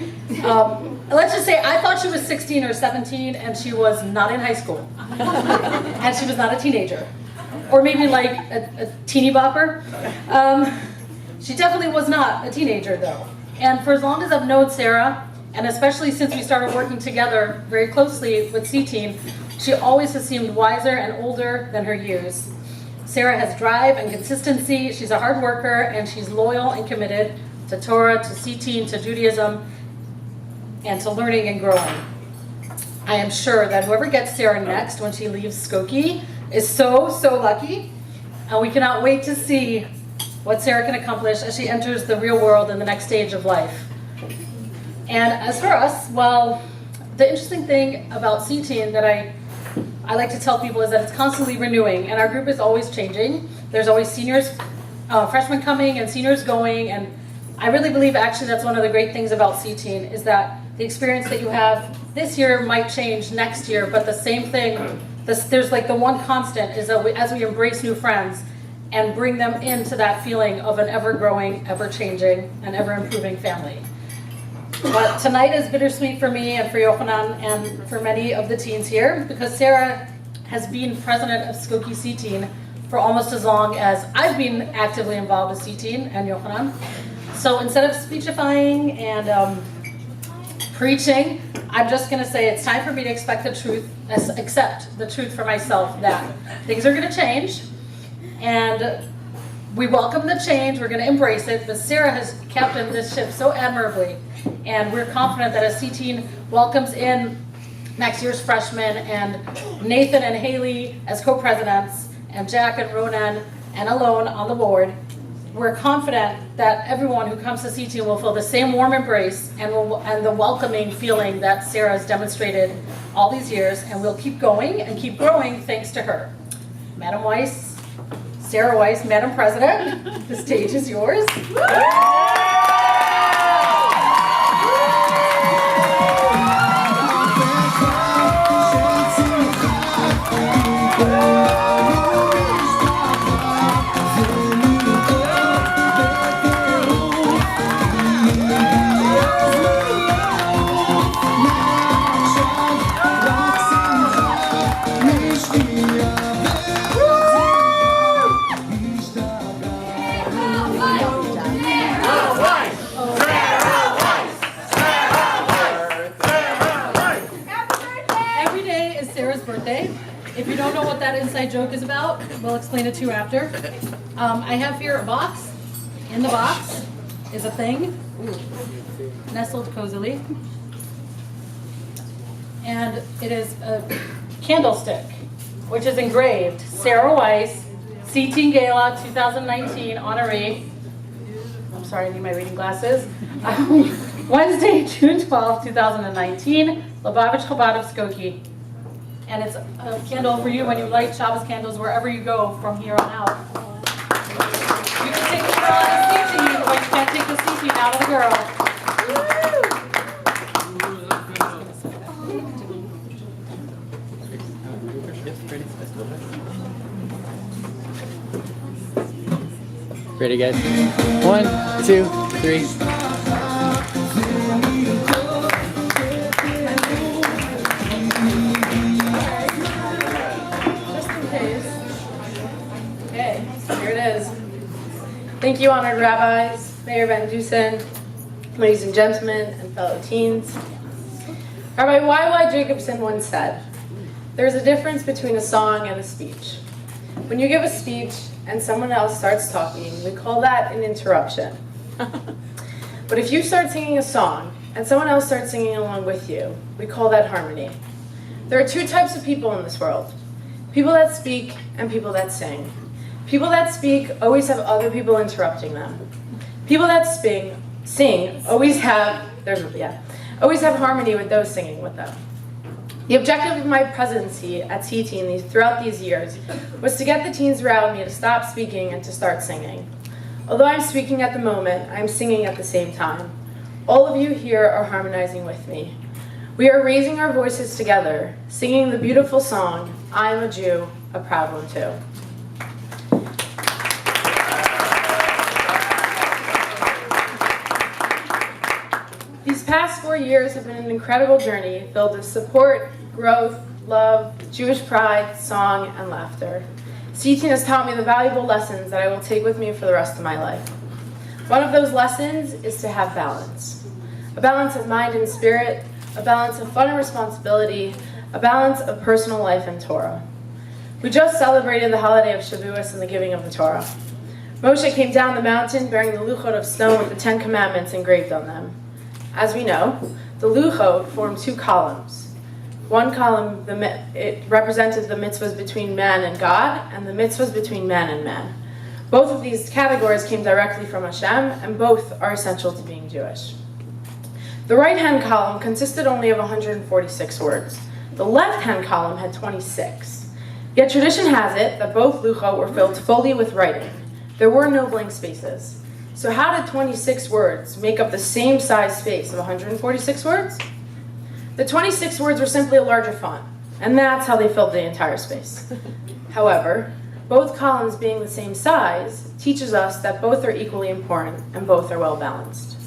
Let's just say I thought she was 16 or 17 and she was not in high school. And she was not a teenager. Or maybe like a teeny bopper. She definitely was not a teenager though. And for as long as I've known Sarah, and especially since we started working together very closely with CTeen, she always has seemed wiser and older than her years. Sarah has drive and consistency, she's a hard worker, and she's loyal and committed to Torah, to CTeen, to Judaism, and to learning and growing. I am sure that whoever gets Sarah next when she leaves Skokie is so, so lucky, and we cannot wait to see what Sarah can accomplish as she enters the real world in the next stage of life. And as for us, well, the interesting thing about CTeen that I like to tell people is that it's constantly renewing, and our group is always changing. There's always seniors, freshmen coming and seniors going, and I really believe actually that's one of the great things about CTeen is that the experience that you have this year might change next year, but the same thing, there's like the one constant is that as we embrace new friends and bring them into that feeling of an ever-growing, ever-changing, and ever-improving family. But tonight is bittersweet for me and for Yochanan and for many of the teens here because Sarah has been president of Skokie CTeen for almost as long as I've been actively involved with CTeen and Yochanan. So instead of speechifying and preaching, I'm just going to say it's time for me to accept the truth for myself that things are going to change, and we welcome the change. We're going to embrace it. But Sarah has captained this ship so admirably, and we're confident that as CTeen welcomes in next year's freshmen and Nathan and Haley as co-presidents and Jack and Ronan and Alon on the board, we're confident that everyone who comes to CTeen will feel the same warm embrace and the welcoming feeling that Sarah has demonstrated all these years, and we'll keep going and keep growing thanks to her. Madam Weiss, Sarah Weiss, Madam President, the stage is yours. If you don't know what that inside joke is about, we'll explain it to you after. I have here a box. In the box is a thing, nestled cozily. And it is a candlestick, which is engraved Sarah Weiss, CTeen Gala 2019 honoree. I'm sorry, I need my reading glasses. Wednesday, June 12, 2019, Lubavitch Chabad of Skokie. And it's a candle for you when you light Shabbos candles wherever you go from here on out. You can take the girl out of CTeen, but you can't take the CTeen out of the girl. Ready, guys? 1, 2, 3. Thank you, honored rabbis, Mayor Van Dusen, ladies and gentlemen, and fellow teens. Rabbi Y.Y. Jacobson once said, "There's a difference between a song and a speech. When you give a speech and someone else starts talking, we call that an interruption. But if you start singing a song and someone else starts singing along with you, we call that harmony. There are two types of people in this world, people that speak and people that sing. People that speak always have other people interrupting them. People that sing always have harmony with those singing with them. The objective of my presidency at CTeen throughout these years was to get the teens around me to stop speaking and to start singing. Although I'm speaking at the moment, I'm singing at the same time. All of you here are harmonizing with me. We are raising our voices together, singing the beautiful song, I Am a Jew, a Proud One Too. These past 4 years have been an incredible journey filled with support, growth, love, Jewish pride, song, and laughter. CTeen has taught me the valuable lessons that I will take with me for the rest of my life. One of those lessons is to have balance. A balance of mind and spirit, a balance of fun and responsibility, a balance of personal life and Torah. We just celebrated the holiday of Shavuos and the giving of the Torah. Moshe came down the mountain bearing the luchot of stone with the 10 Commandments engraved on them. As we know, the luchot formed 2 columns. One column, it represented the mitzvahs between man and God, and the mitzvahs between man and man. Both of these categories came directly from Hashem, and both are essential to being Jewish. The right-hand column consisted only of 146 words. The left-hand column had 26. Yet tradition has it that both luchot were filled fully with writing. There were no blank spaces. So how did 26 words make up the same size space of 146 words? The 26 words were simply a larger font, and that's how they filled the entire space. However, both columns being the same size teaches us that both are equally important and both are well balanced.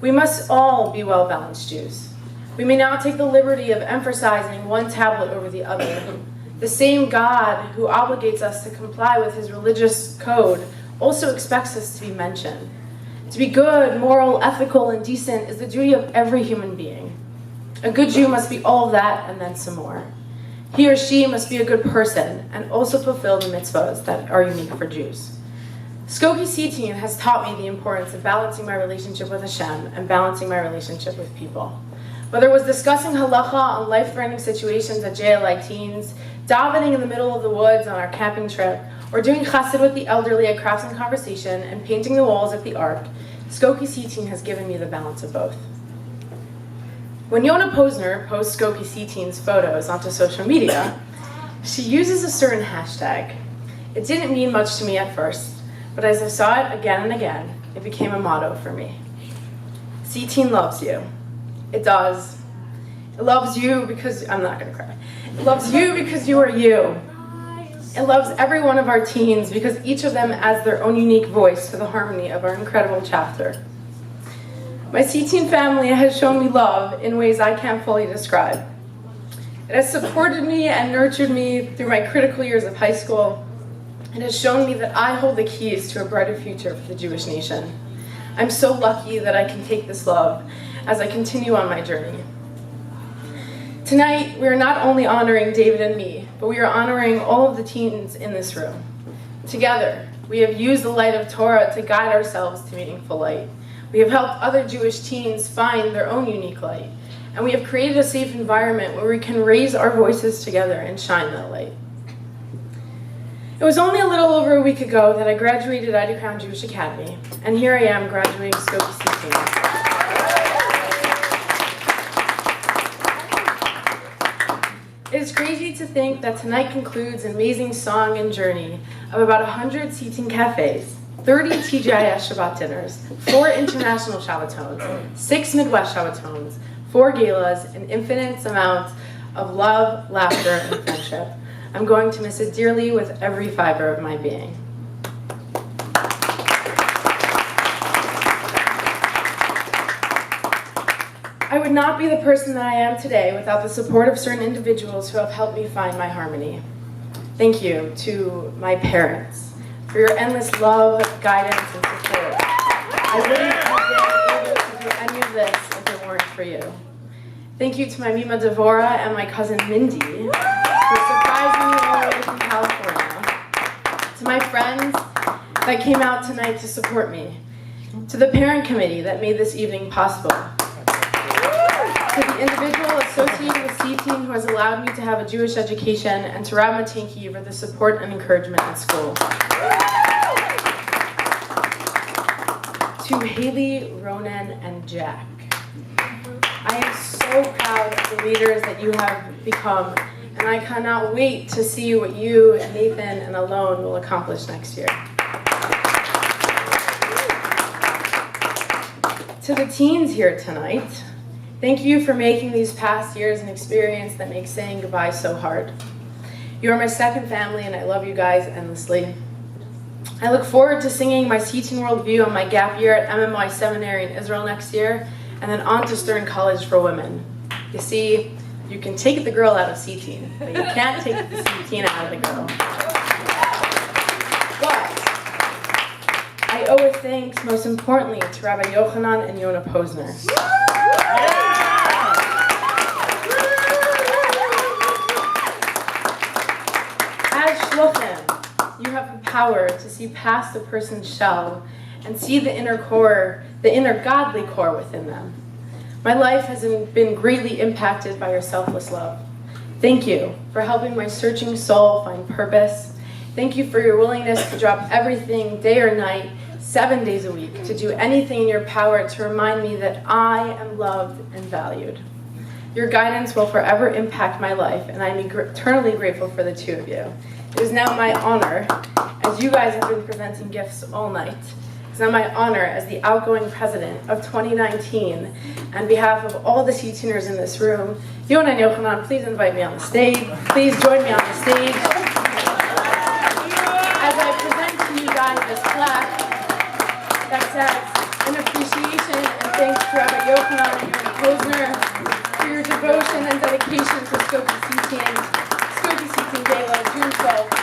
We must all be well-balanced Jews. We may now take the liberty of emphasizing one tablet over the other. The same God who obligates us to comply with his religious code also expects us to be mentioned. To be good, moral, ethical, and decent is the duty of every human being. A good Jew must be all of that and then some more. He or she must be a good person and also fulfill the mitzvahs that are unique for Jews. Skokie CTeen has taught me the importance of balancing my relationship with Hashem and balancing my relationship with people. Whether it was discussing halacha on life-threatening situations at JLI Teens, davening in the middle of the woods on our camping trip, or doing chesed with the elderly at Crafts and Conversation and painting the walls at the Ark, Skokie CTeen has given me the balance of both. When Yona Posner posts Skokie CTeen's photos onto social media, she uses a certain hashtag. It didn't mean much to me at first, but as I saw it again and again, it became a motto for me. CTeen loves you. It does. It loves you because, I'm not gonna cry. It loves you because you are you. It loves every one of our teens because each of them adds their own unique voice to the harmony of our incredible chapter. My CTeen family has shown me love in ways I can't fully describe. It has supported me and nurtured me through my critical years of high school. It has shown me that I hold the keys to a brighter future for the Jewish nation. I'm so lucky that I can take this love as I continue on my journey. Tonight, we are not only honoring David and me, but we are honoring all of the teens in this room. Together, we have used the light of Torah to guide ourselves to meaningful light. We have helped other Jewish teens find their own unique light. And we have created a safe environment where we can raise our voices together and shine that light. It was only a little over a week ago that I graduated Ida Crown Jewish Academy, and here I am graduating Skokie CTeen. It is crazy to think that tonight concludes an amazing song and journey of about 100 CTeen cafes, 30 TGIS Shabbat dinners, 4 international Shabbatons, 6 Midwest Shabbatons, 4 galas, an infinite amount of love, laughter, and friendship. I'm going to miss it dearly with every fiber of my being. I would not be the person that I am today without the support of certain individuals who have helped me find my harmony. Thank you to my parents for your endless love, guidance, and support. I wouldn't have been able to do any of this if it weren't for you. Thank you to my Mima Devora and my cousin Mindy for surprising me all the way from California. To my friends that came out tonight to support me. To the parent committee that made this evening possible. To the individual associated with CTeen who has allowed me to have a Jewish education, and to Rab Matinki for the support and encouragement at school. To Haley, Ronan, and Jack. I am so proud of the leaders that you have become, and I cannot wait to see what you, Nathan, and Alon will accomplish next year. To the teens here tonight, thank you for making these past years an experience that makes saying goodbye so hard. You are my second family, and I love you guys endlessly. I look forward to singing my CTeen Worldview on my gap year at MMY Seminary in Israel next year, and then on to Stern College for Women. You see, you can take the girl out of CTeen, but you can't take the CTeen out of the girl. But I owe a thanks, most importantly, to Rabbi Yochanan and Yona Posner. As shluchim, you have the power to see past a person's shell and see the inner core, the inner godly core within them. My life has been greatly impacted by your selfless love. Thank you for helping my searching soul find purpose. Thank you for your willingness to drop everything day or night, 7 days a week, to do anything in your power to remind me that I am loved and valued. Your guidance will forever impact my life, and I'm eternally grateful for the two of you. It is now my honor, as you guys have been presenting gifts all night, it's now my honor as the outgoing president of 2019, on behalf of all the CTeeners in this room, Yona and Yochanan, please invite me on the stage. Please join me on the stage. As I present to you guys this plaque that says, in appreciation and thanks to Rabbi Yochanan and Yona Posner for your devotion and dedication to Skokie CTeen Gala, June 12th.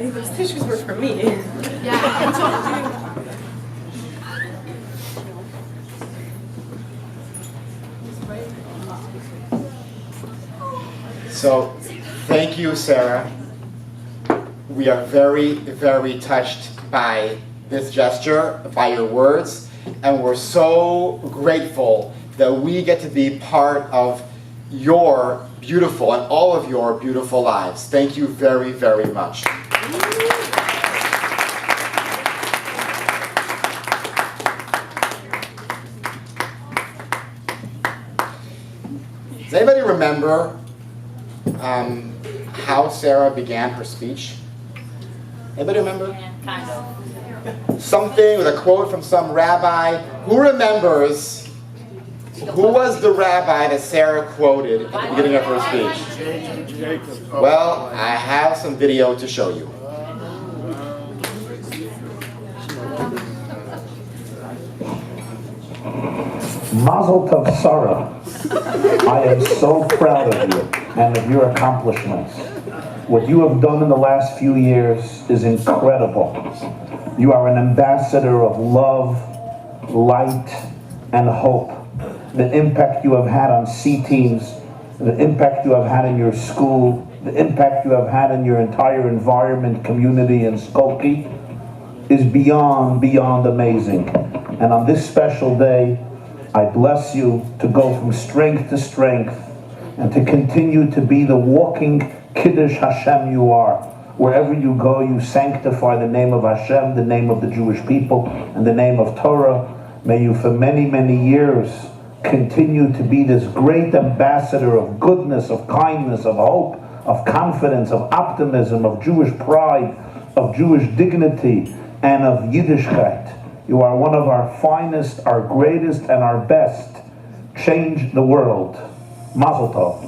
Those tissues were for me. Yeah. So, thank you, Sarah. We are very, very touched by this gesture, by your words, and we're so grateful that we get to be part of your beautiful and all of your beautiful lives. Thank you very, very much. Does anybody remember how Sarah began her speech? Anybody remember? Yeah, kind of. Something with a quote from some rabbi. Who remembers who was the rabbi that Sarah quoted at the beginning of her speech? Well, I have some video to show you. Mazel tov, Sarah. I am so proud of you and of your accomplishments. What you have done in the last few years is incredible. You are an ambassador of love, light, and hope. The impact you have had on CTeens, the impact you have had in your school, the impact you have had in your entire environment, community, and Skokie is beyond amazing. And on this special day, I bless you to go from strength to strength and to continue to be the walking Kiddush Hashem you are. Wherever you go, you sanctify the name of Hashem, the name of the Jewish people, and the name of Torah. May you for many, many years continue to be this great ambassador of goodness, of kindness, of hope, of confidence, of optimism, of Jewish pride, of Jewish dignity, and of Yiddishkeit. You are one of our finest, our greatest, and our best. Change the world. Mazel tov.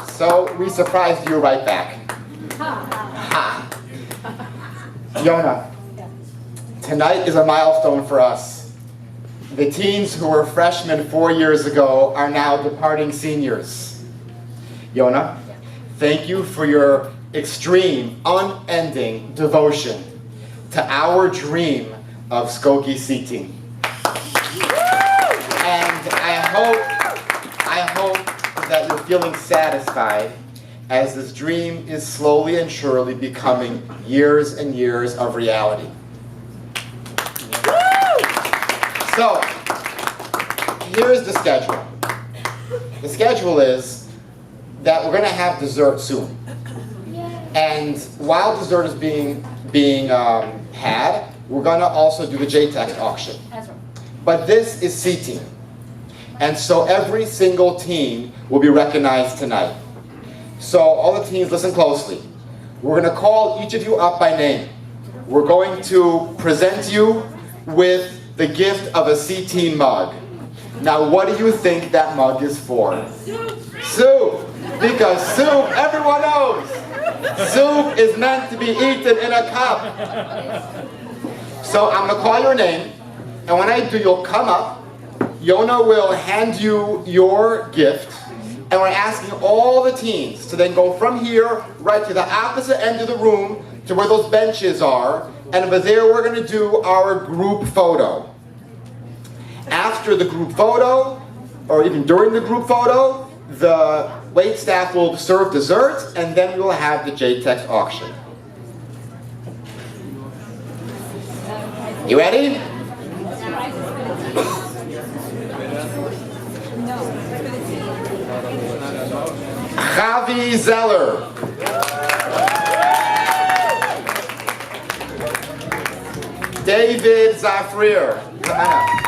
So we surprised you right back. Ha. Yona, tonight is a milestone for us. The teens who were freshmen 4 years ago are now departing seniors. Yona, thank you for your extreme, unending devotion to our dream of Skokie CTeen. And I hope that you're feeling satisfied as this dream is slowly and surely becoming years and years of reality. So, here's the schedule. The schedule is that we're going to have dessert soon. And while dessert is being had, we're going to also do the JTEX auction. But this is CTeen. And so every single teen will be recognized tonight. So all the teens, listen closely. We're going to call each of you up by name. We're going to present you with the gift of a CTeen mug. Now what do you think that mug is for? Soup! Because soup, everyone knows, soup is meant to be eaten in a cup. So I'm going to call your name, and when I do, you'll come up. Yona will hand you your gift, and we're asking all the teens to then go from here right to the opposite end of the room to where those benches are, and over there we're going to do our group photo. After the group photo, or even during the group photo, the wait staff will serve desserts, and then we will have the JTEX auction. You ready? Javi Zeller. David Zafrir. Come on up.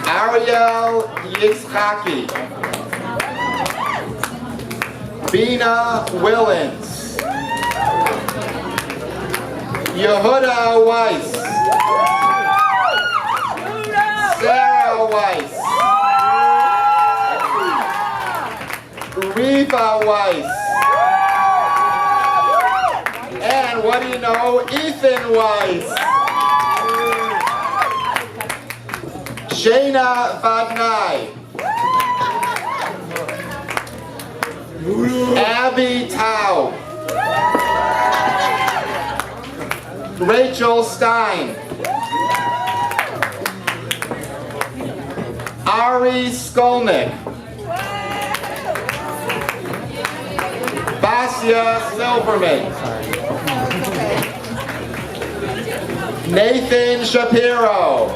Ariel Yitzhaki. Bina Willens. Yehuda Weiss. Sarah Weiss. Reva Weiss. And what do you know? Ethan Weiss. Shayna Vadnai. Abby Tao. Rachel Stein. Ari Skolnick. Basia Silverman. Nathan Shapiro.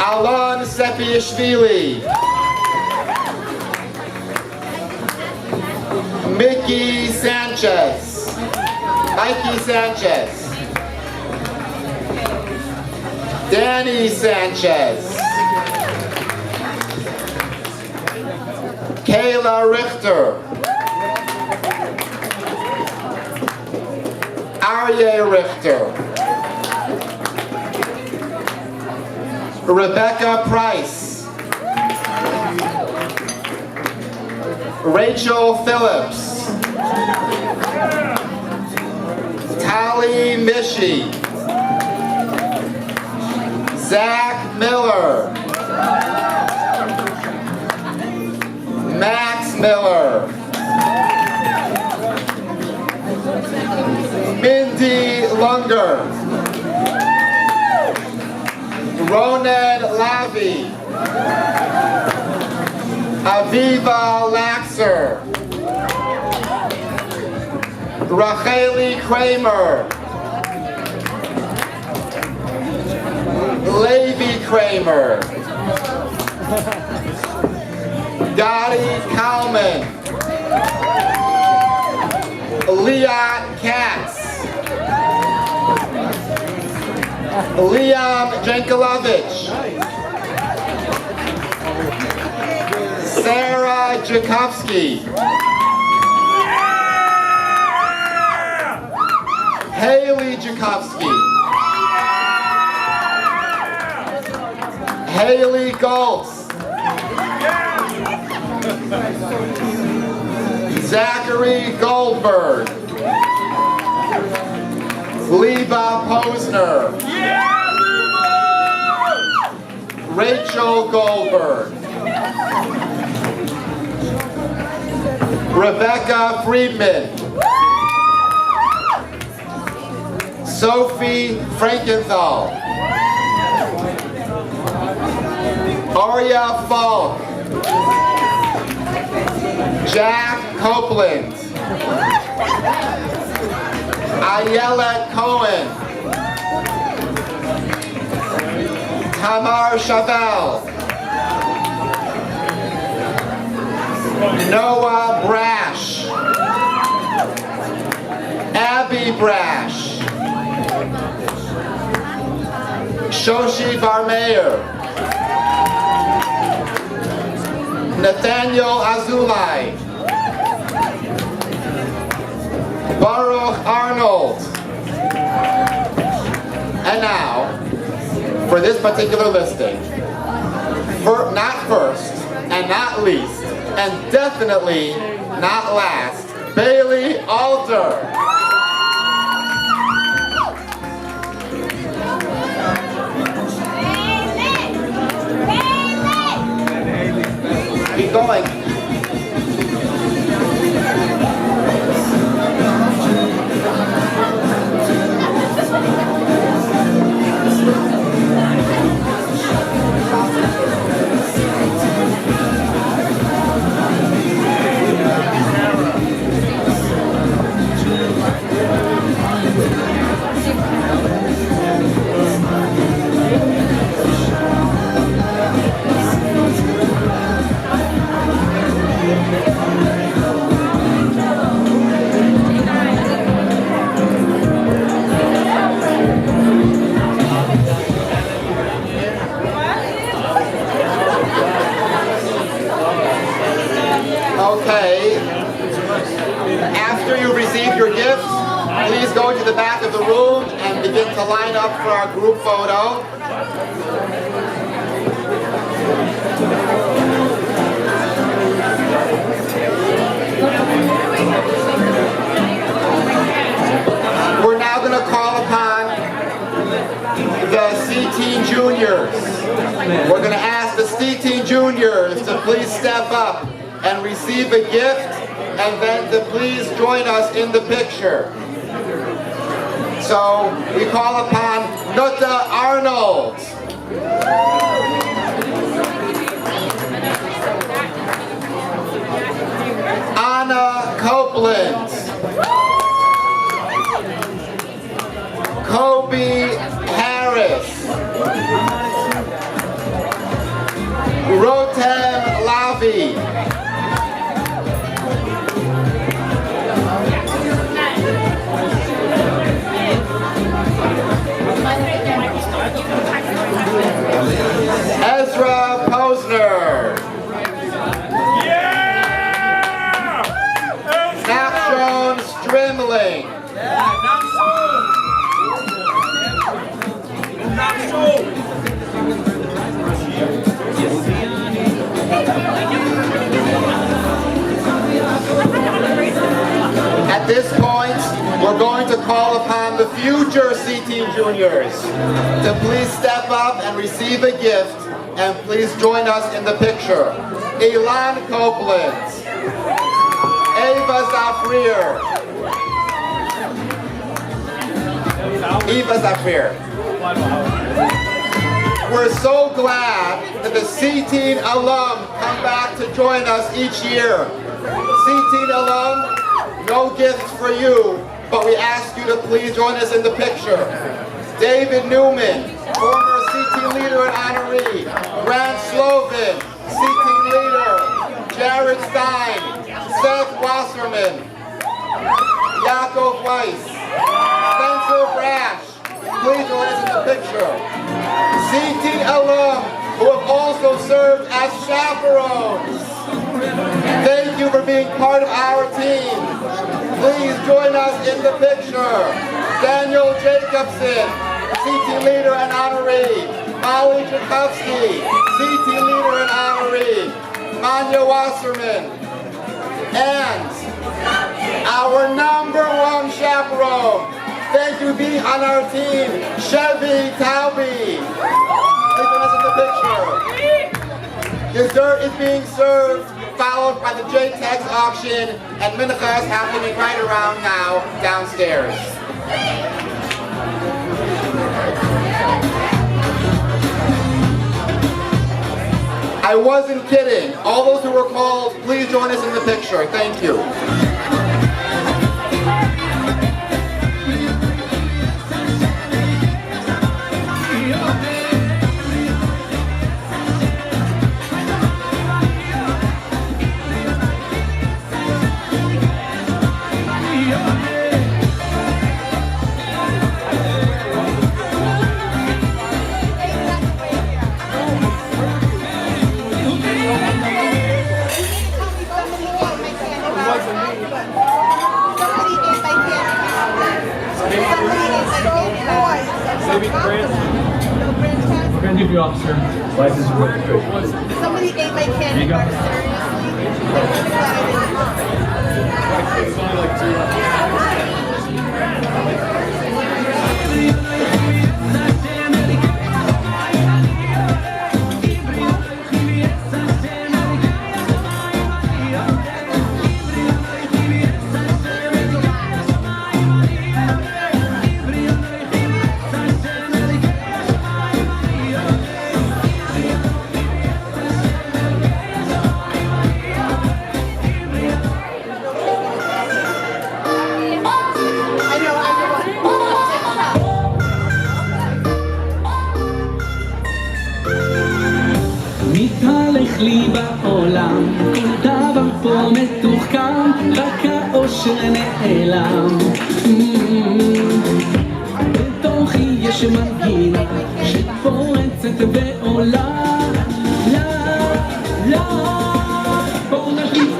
Alon Sepiashvili. Mickey Sanchez. Mikey Sanchez. Danny Sanchez. Kayla Richter. Arye Richter. Rebecca Price. Rachel Phillips. Tali Mishi. Zach Miller. Max Miller. Mindy Lunger. Roned Lavi. Aviva Laxer. Racheli Kramer. Levi Kramer. Dottie Kalman. Leah Katz. Liam Jankelovich. Sarah Jakovsky. Haley Jakovsky. Haley Goltz. Zachary Goldberg. Leva Posner. Rachel Goldberg. Rebecca Friedman. Sophie Frankenthal. Arya Falk. Jack Copeland. Ayala Cohen. Tamar Chavel. Noah Brash. Abby Brash. Shoshi Varmeyer. Nathaniel Azulai. Baruch Arnold. And now, for this particular listing, not first and not least, and definitely not last, Bailey Alter. Keep going. Okay. After you receive your gifts, please go to the back of the room and begin to line up for our group photo. We're now going to call upon the CTeen Juniors. We're going to ask the CTeen Juniors to please step up and receive a gift, and then to please join us in the picture. So we call upon Nutta Arnold. Anna Copeland. Kobe Harris. Rotem Lavi. Ezra Posner. Yeah! Nachshon Strimling. At this point, we're going to call upon the future CTeen Juniors to please step up and receive a gift, and please join us in the picture. Ilan Copeland, Eva Zafrir, We're so glad that the CTeen alum come back to join us each year. CTeen alum, no gifts for you, but we ask you to please join us in the picture. David Newman, former CTeen leader and honoree. Grant Slovin, CTeen leader. Jared Stein, Seth Wasserman, Yaakov Weiss, Spencer Brash, please join us in the picture. CTeen alum who have also served as chaperones. Thank you for being part of our team. Please join us in the picture. Daniel Jacobson, CTeen leader and honoree. Molly Tchaikovsky, CTeen leader and honoree. Manya Wasserman. And our #1 chaperone. Thank you for being on our team, Chevy Taubey. Please join us in the picture. Dessert is being served, followed by the JTEX auction, and mincha is happening right around now downstairs. I wasn't kidding. All those who were called, please join us in the picture. Thank you. We're going to give you officer. License and registration. Somebody ate my candy bar, It's only like 2 left. מתהלך לי בעולם, כל דבר פה מתוחכם, רק האושר נעלם. בתוכי יש מנגינה שפורצת ועולה, לה, לה, בוא נשליף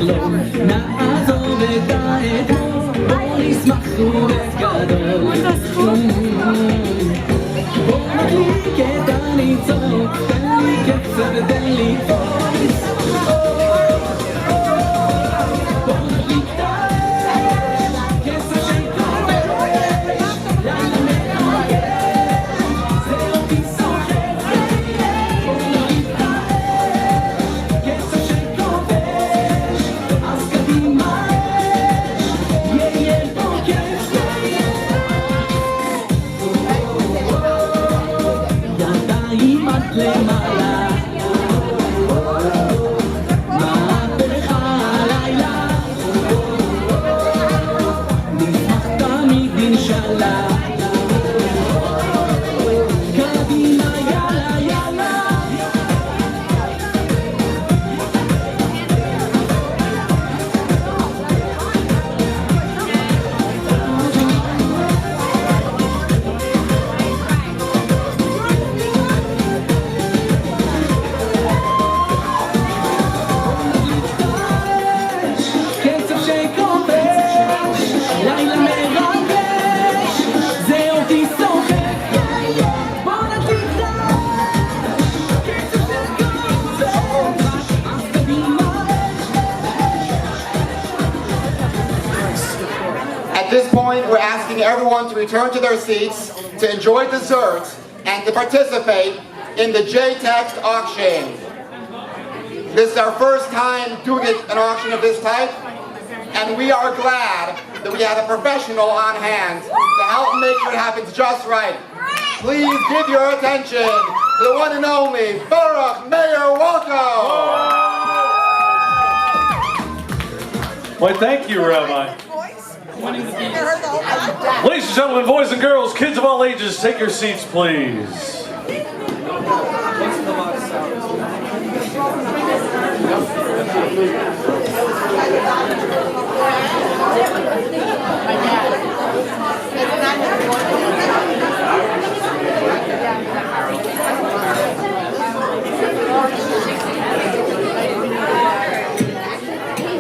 לחלום, נעזוב את האתמול, בוא נשמח ובגדול. בוא נדליק את הניצוץ, תן לי קצב ותן לי פוץ. בוא נדליק את האש, קצב שקורש, לילה מרגש, זה אותי סוחף. בוא נדליק את האש, קצב שקורש, אז קדימה אש, יהיה פה כיף. ידיים עד למעלה, מהפכה הלילה, נשמח תמיד אינשאללה. קדימה יאללה יאללה. קצב שקופש, לילה מרגש, זה אותי סוחף. בוא נדליק את האש, קצב שקופש, אז קדימה At this point, we're asking everyone to return to their seats to enjoy dessert and to participate in the J-Text auction. This is our first time doing an auction of this type, and we are glad that we have a professional on hand to help make sure it happens just right. Please give your attention to the one and only Baruch Mayor Walko. Why, thank you, Rabbi. Ladies and gentlemen, boys and girls, kids of all ages, take your seats, please.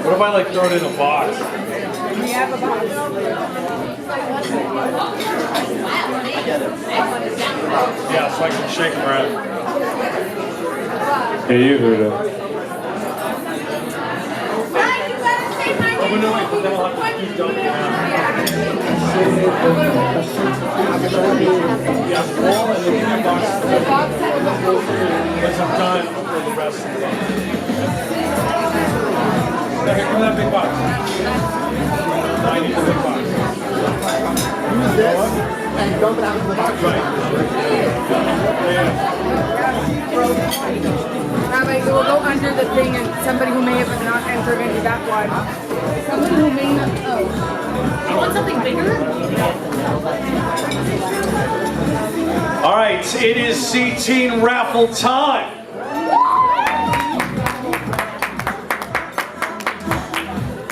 What if I like throw it in a box? We have a box. Yeah, so I can shake them around. Hey, you heard it. Oh, no, wait, but then I'll have to keep dumping it out. Yeah, all and then give me a box. Once I'm done for the rest of the box. Now, here, come that big box. I need a big box. Use this and dump it out into the box. Right. Rabbi, it will go under the thing and somebody who may have not entered into that one. Somebody who may not. Oh. You want something bigger? All right, it is CTeen raffle time.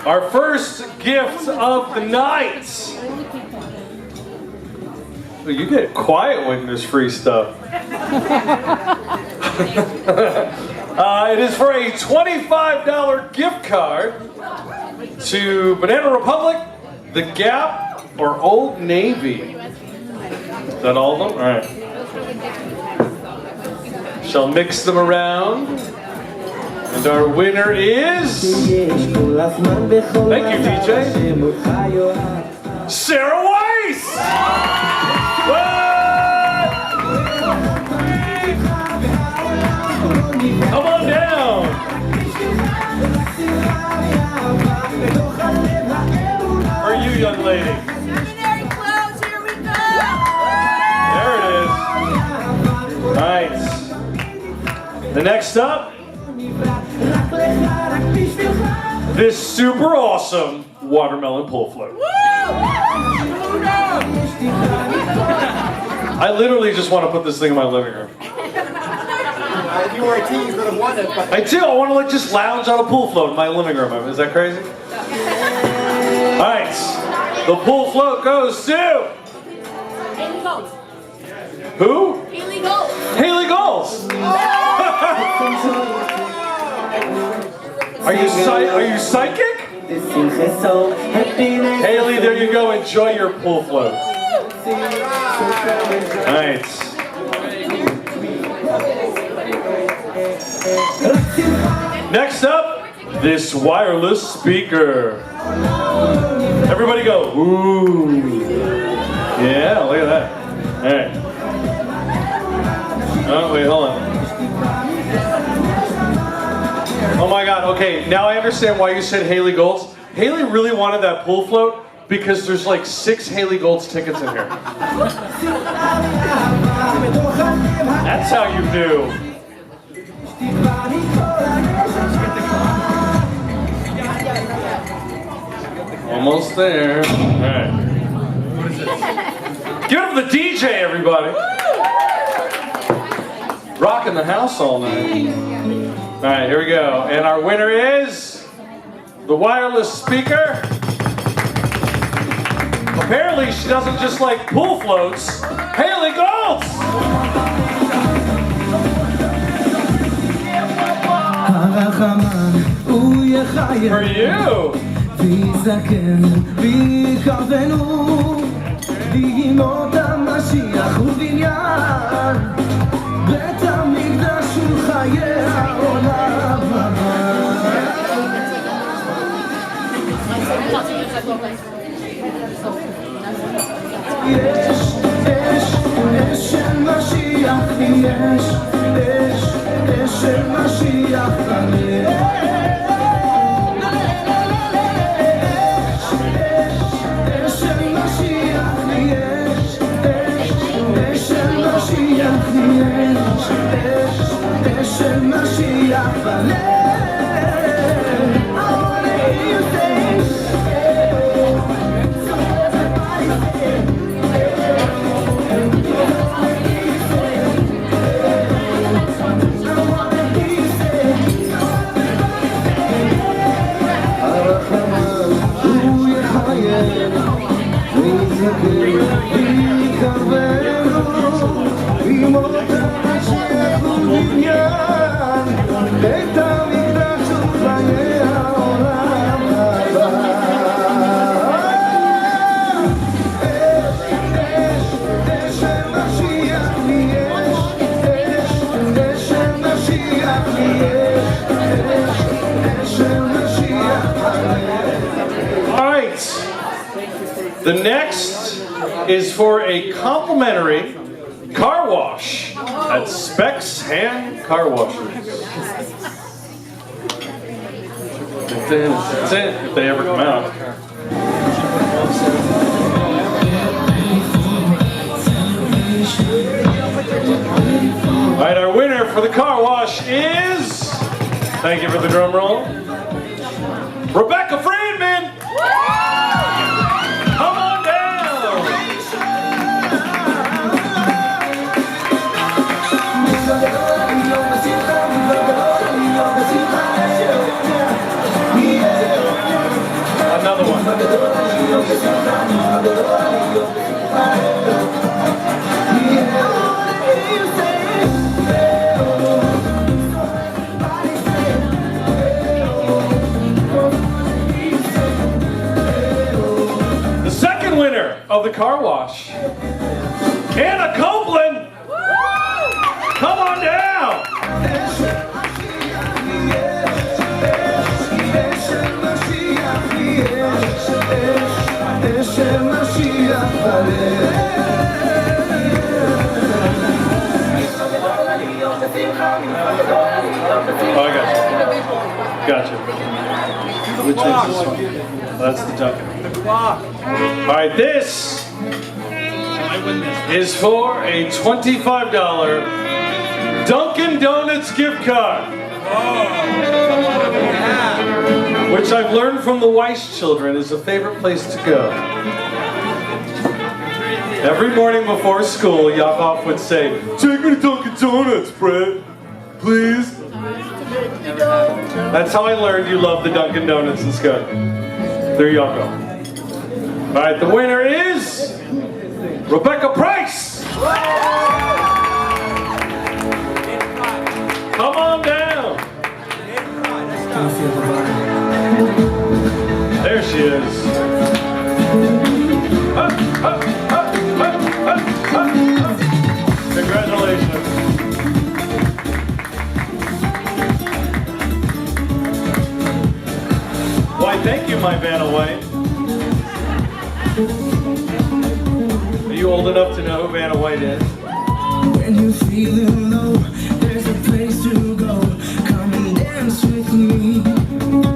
Our first gift of the night. Well, you get quiet when there's free stuff. It is for a $25 gift card to Banana Republic, The Gap, or Old Navy. Is that all of them? All right. Shall mix them around. And our winner is... Thank you, DJ. Sarah Weiss! Come on down! For you, young lady. Seminary clothes, here we go! There it is. All right. The next up, this super awesome watermelon pull float. I literally just want to put this thing in my living room. If you were a teen, you would have won it. But I do. I want to like just lounge on a pool float in my living room. Is that crazy? All right. The pool float goes to... Haley Goals. Who? Haley Goals. Haley Goals. Are Are you psychic? Haley, there you go. Enjoy your pool float. Nice. Next up, this wireless speaker. Everybody go, ooh. Yeah, look at that. All right. Oh, wait, hold on. Oh my God, okay, now I understand why you said Haley Golds. Haley really wanted that pool float because there's like 6 Haley Golds tickets in here. That's how you do. Almost there. All right. Give it up for the DJ, everybody. Rocking the house all night. All right, here we go. And our winner is the wireless speaker. Apparently, she doesn't just like pool floats. Haley Golds! For you! ויזקן ויקרבנו בימות המשיח ובניין בית המקדש ולחיי העולם הבא. יש אש של משיח, יש אש של משיח של משיח בלב. I wanna hear you sing. So everybody sing. I wanna hear you sing. So everybody sing. הוא יחייב ויזכר ויקרבנו בימות המשיח ובניין בית המקדש וחיי העולם הבא. אש של משיח לי יש, אש של משיח לי יש, אש של משיח בלב. All right. The next is for a complimentary car wash at Specs Hand Car Washers. That's it, if they ever come out. All right, our winner for the car wash is, thank you for the drum roll, Rebecca Friedman. Come on down. Another one. The second winner of the car wash, Anna Copeland. Come on down. Oh, I got you. Which one's this one? That's the Dunkin'. All right, this is for a $25 Dunkin' Donuts gift card. Which I've learned from the Weiss children is a favorite place to go. Every morning before school, Yakov would say, "Take me to Dunkin' Donuts, Brett, please." That's how I learned you love the Dunkin' Donuts in Scott. There you go. All right, the winner is Rebecca Price. Come on down. my Vanna White. Are you old enough to know who Vanna White is? When you're feeling low, there's a place to go. Come and dance with me.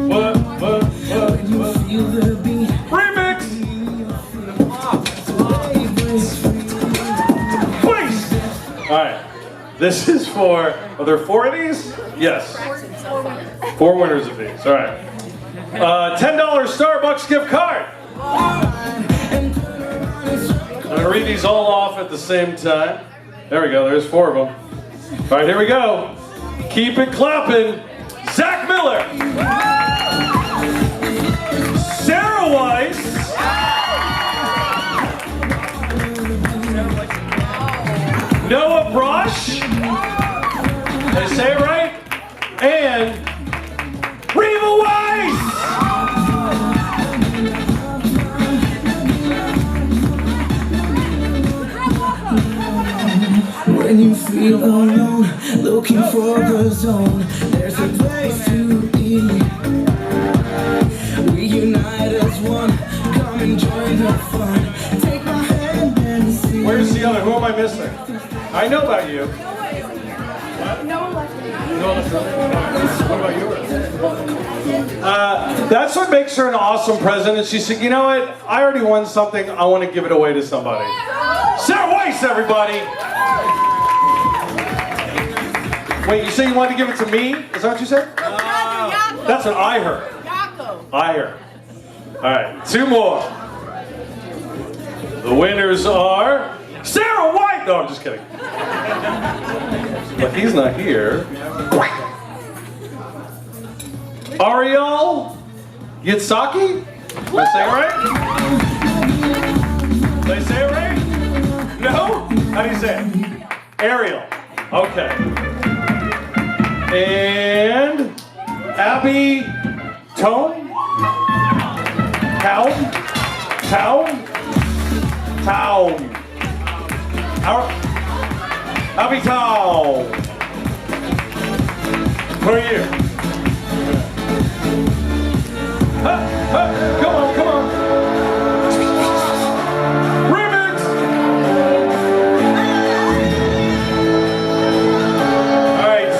What? When you feel the beat. Remix! Please! Alright. This is for, are there 4 of these? Yes. 4 winners of these. Alright. $10 Starbucks gift card. I'm going to read these all off at the same time. There we go. There's 4 of them. All right, here we go. Keep it clapping. Zach Miller. Sarah Weiss. Noah Brosh. Did I say it right? And Reva Weiss. When you feel alone, looking for the zone, there's a place to be. We unite as one, come and join the fun. Take my hand and see. Where's the other? Who am I missing? I know about you. What about yours? That's what makes her an awesome president. She said, you know what? I already won something. I want to give it away to somebody. Sarah Weiss, everybody. Wait, you say you wanted to give it to me? Is that what you said? That's what I heard. I heard. All right, 2 more. The winners are Sarah White. No, I'm just kidding. But he's not here. Ariel Yitzhaki? Did I say it right? Did I say it right? No? How do you say it? Ariel. Okay. And Abby Tone? Town? Abby Town. Who are you? Come on. Remix! Alright.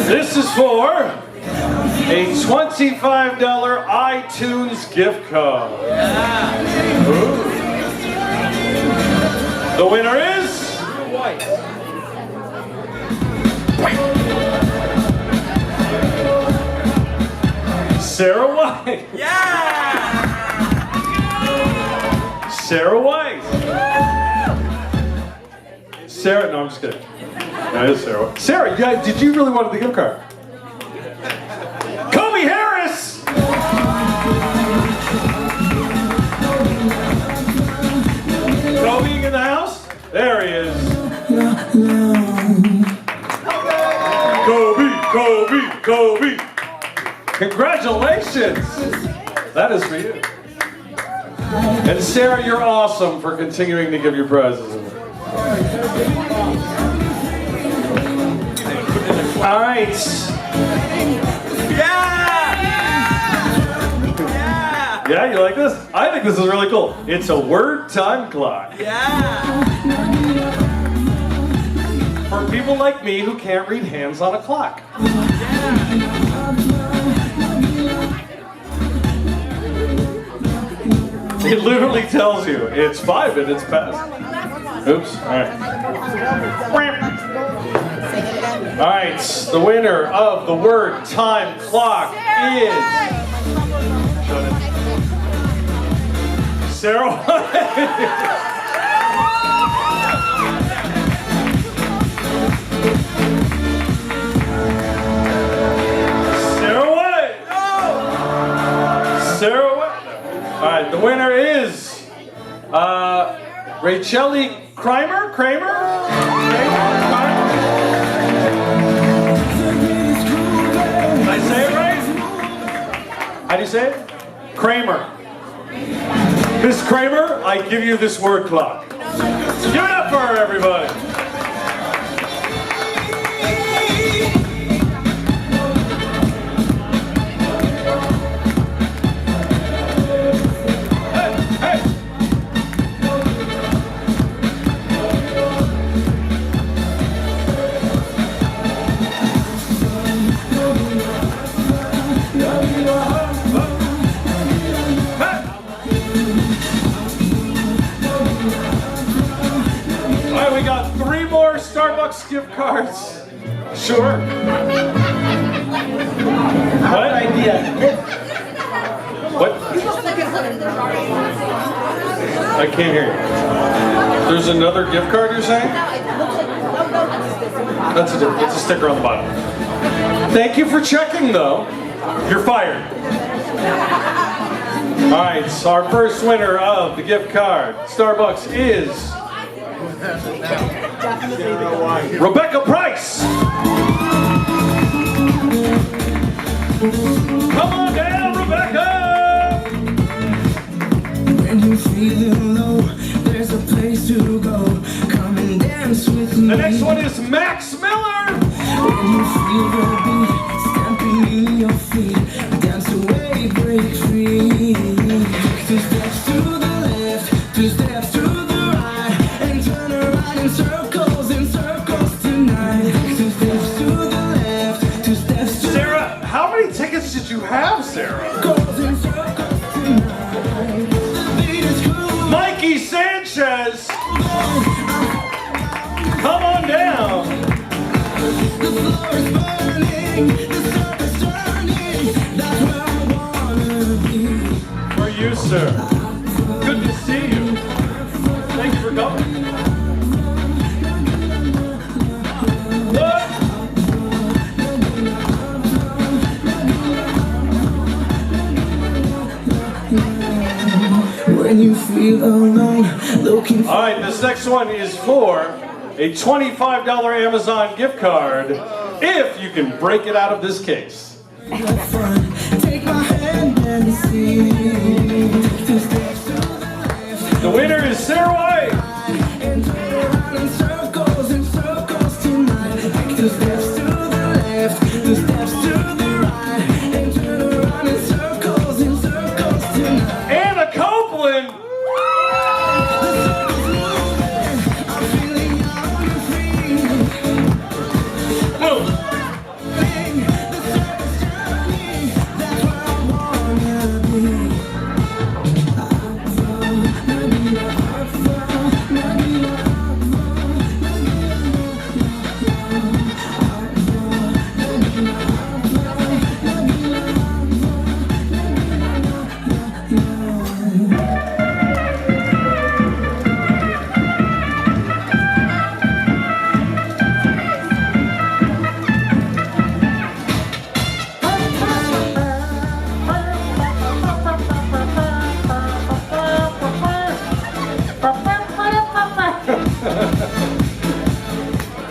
This is for a $25 iTunes gift card. Ooh. The winner is Sarah White. Yeah! Sarah White. Sarah, no, I'm just kidding. That is Sarah. Sarah, yeah, did you really want the gift card? Kobe Harris! Kobe in the house? There he is. Kobe. Congratulations. That is for you. And Sarah, you're awesome for continuing to give your prizes. All right. Yeah, you like this? I think this is really cool. It's a word time clock. For people like me who can't read hands on a clock. It literally tells you it's 5 minutes past. Oops, all right. All right, the winner of the word time clock is Sarah White. Sarah White. All right, the winner is Racheli Kramer. Did I say it right? How do you say it? Kramer. Miss Kramer, I give you this word clock. Give it up for her, everybody. All right, we got 3 more Starbucks gift cards. Sure. What? Idea. What? I can't hear you. There's another gift card you're saying? That's a sticker on the bottom. Thank you for checking though. You're fired. All right, so our first winner of the gift card, Starbucks, is Rebecca Price. Come on down, Rebecca. When you feeling low, there's a place to go. Come and dance with me. The next one is Max Miller. When you feel the beat stamping in your feet, dance away, break free. 2 steps to the left, 2 steps to the right, and turn around in circles tonight. 2 steps to the left, 2 steps to Sarah, how many tickets did you have, Sarah? Mikey Sanchez. Come on down. The floor is burning, the circus turning. That's where I wanna be. For you, sir. Good to see you. Thank you for coming. What? When you feel alone, looking for. All right, this next one is for a $25 Amazon gift card if you can break it out of this case. Take my hand and see. 2 steps to the left. The winner is Sarah White. And turn around in circles tonight. 2 steps to the left, 2 steps to the right, and turn around in circles tonight. Anna Copeland. The circle's moving, I'm feeling young and free. Move. The circus journey, that's where I wanna be.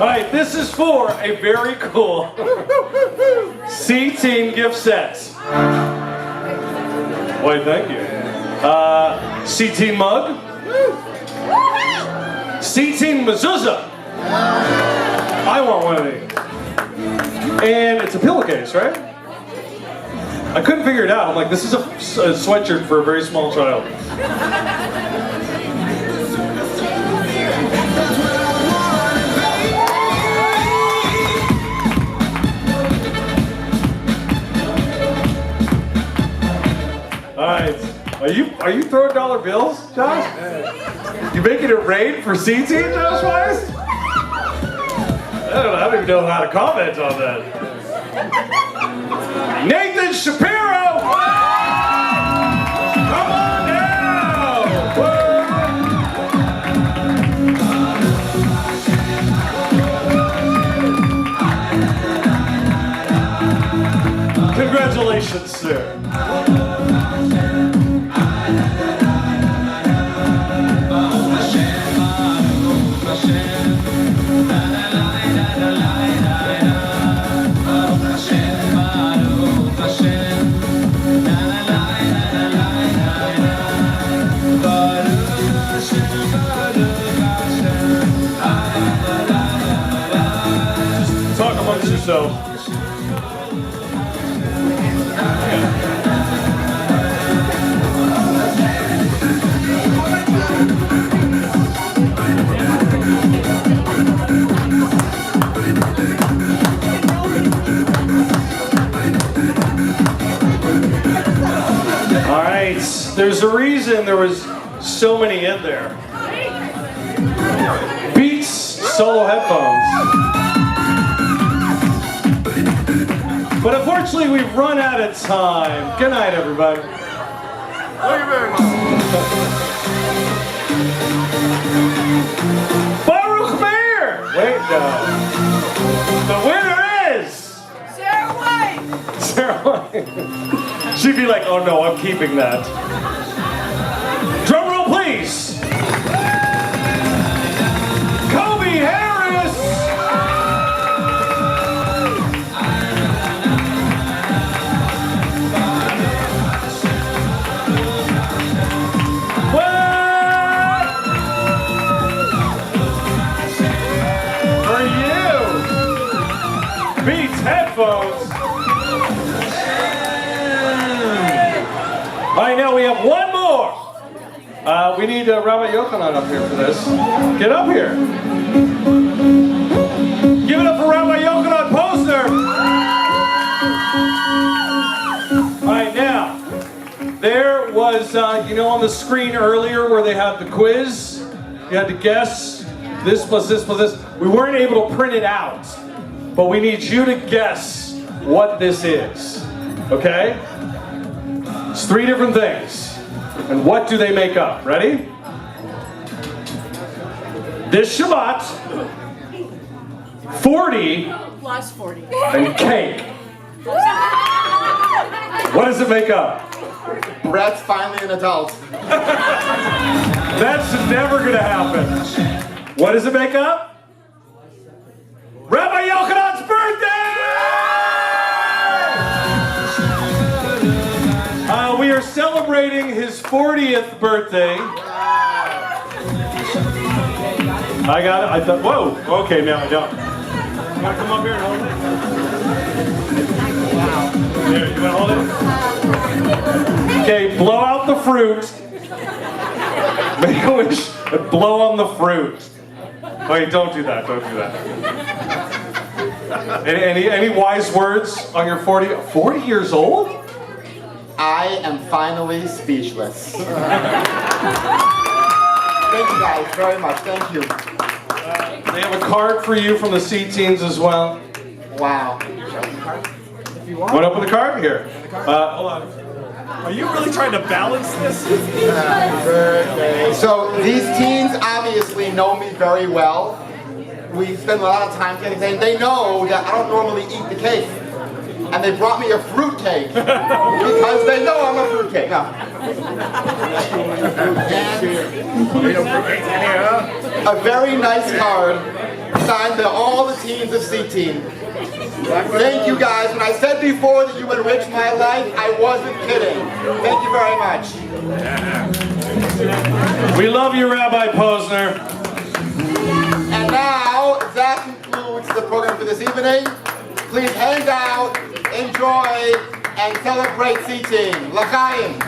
All right, this is for a very cool CTeen gift set. Why, thank you. CTeen mug. CTeen mezuzah. I want one of these. And it's a pillowcase, right? I couldn't figure it out. I'm like, this is a sweatshirt for a very small child. All right, are you throwing dollar bills, Josh? You making it rain for CTeen, Josh Wise? I don't even know how to comment on that. Nathan Shapiro! Come on down! Congratulations, sir. Talk amongst yourselves. There's a reason there was so many in there. Beats solo headphones. But unfortunately, we've run out of time. Good night, everybody. Thank you very much. Baruch Meir! Wait, no. The winner is... Sarah White! Sarah White. She'd be like, oh no, I'm keeping that. Drum roll, please. Kobe Harris! What? For you. Beats headphones. All right, now we have one more. We need Rabbi Yochanan up here for this. Get up here. Give it up for Rabbi Yochanan Posner. All right, now, there was, on the screen earlier where they had the quiz, you had to guess this plus this plus this. We weren't able to print it out, but we need you to guess what this is, okay? It's 3 different things. And what do they make up? Ready? This Shabbat, 40 Plus 40. and cake. What does it make up? Brett's finally an adult. That's never gonna happen. What does it make up? Rabbi Yochanan's birthday! We are celebrating his 40th birthday. I got it. I thought, whoa. Okay, now I don't. You want to come up here and hold it? Wow. There, you want to hold it? Okay, blow out the fruit. Make a wish and blow on the fruit. Wait, don't do that. Don't do that. Any wise words on your 40? 40 years old? I am finally speechless. Thank you guys very much. Thank you. They have a card for you from the CTeens as well. Wow. If you want to open the card here. Hold on. Are you really trying to balance this? Birthday. So these teens obviously know me very well. We spend a lot of time getting things. They know that I don't normally eat the cake. And they brought me a fruit cake because they know I'm a fruit cake. No. A very nice card signed by all the teens of CTeen. Thank you guys. When I said before that you enrich my life, I wasn't kidding. Thank you very much. We love you, Rabbi Posner. And now, that concludes the program for this evening. Please hang out, enjoy, and celebrate CTeen. L'chaim.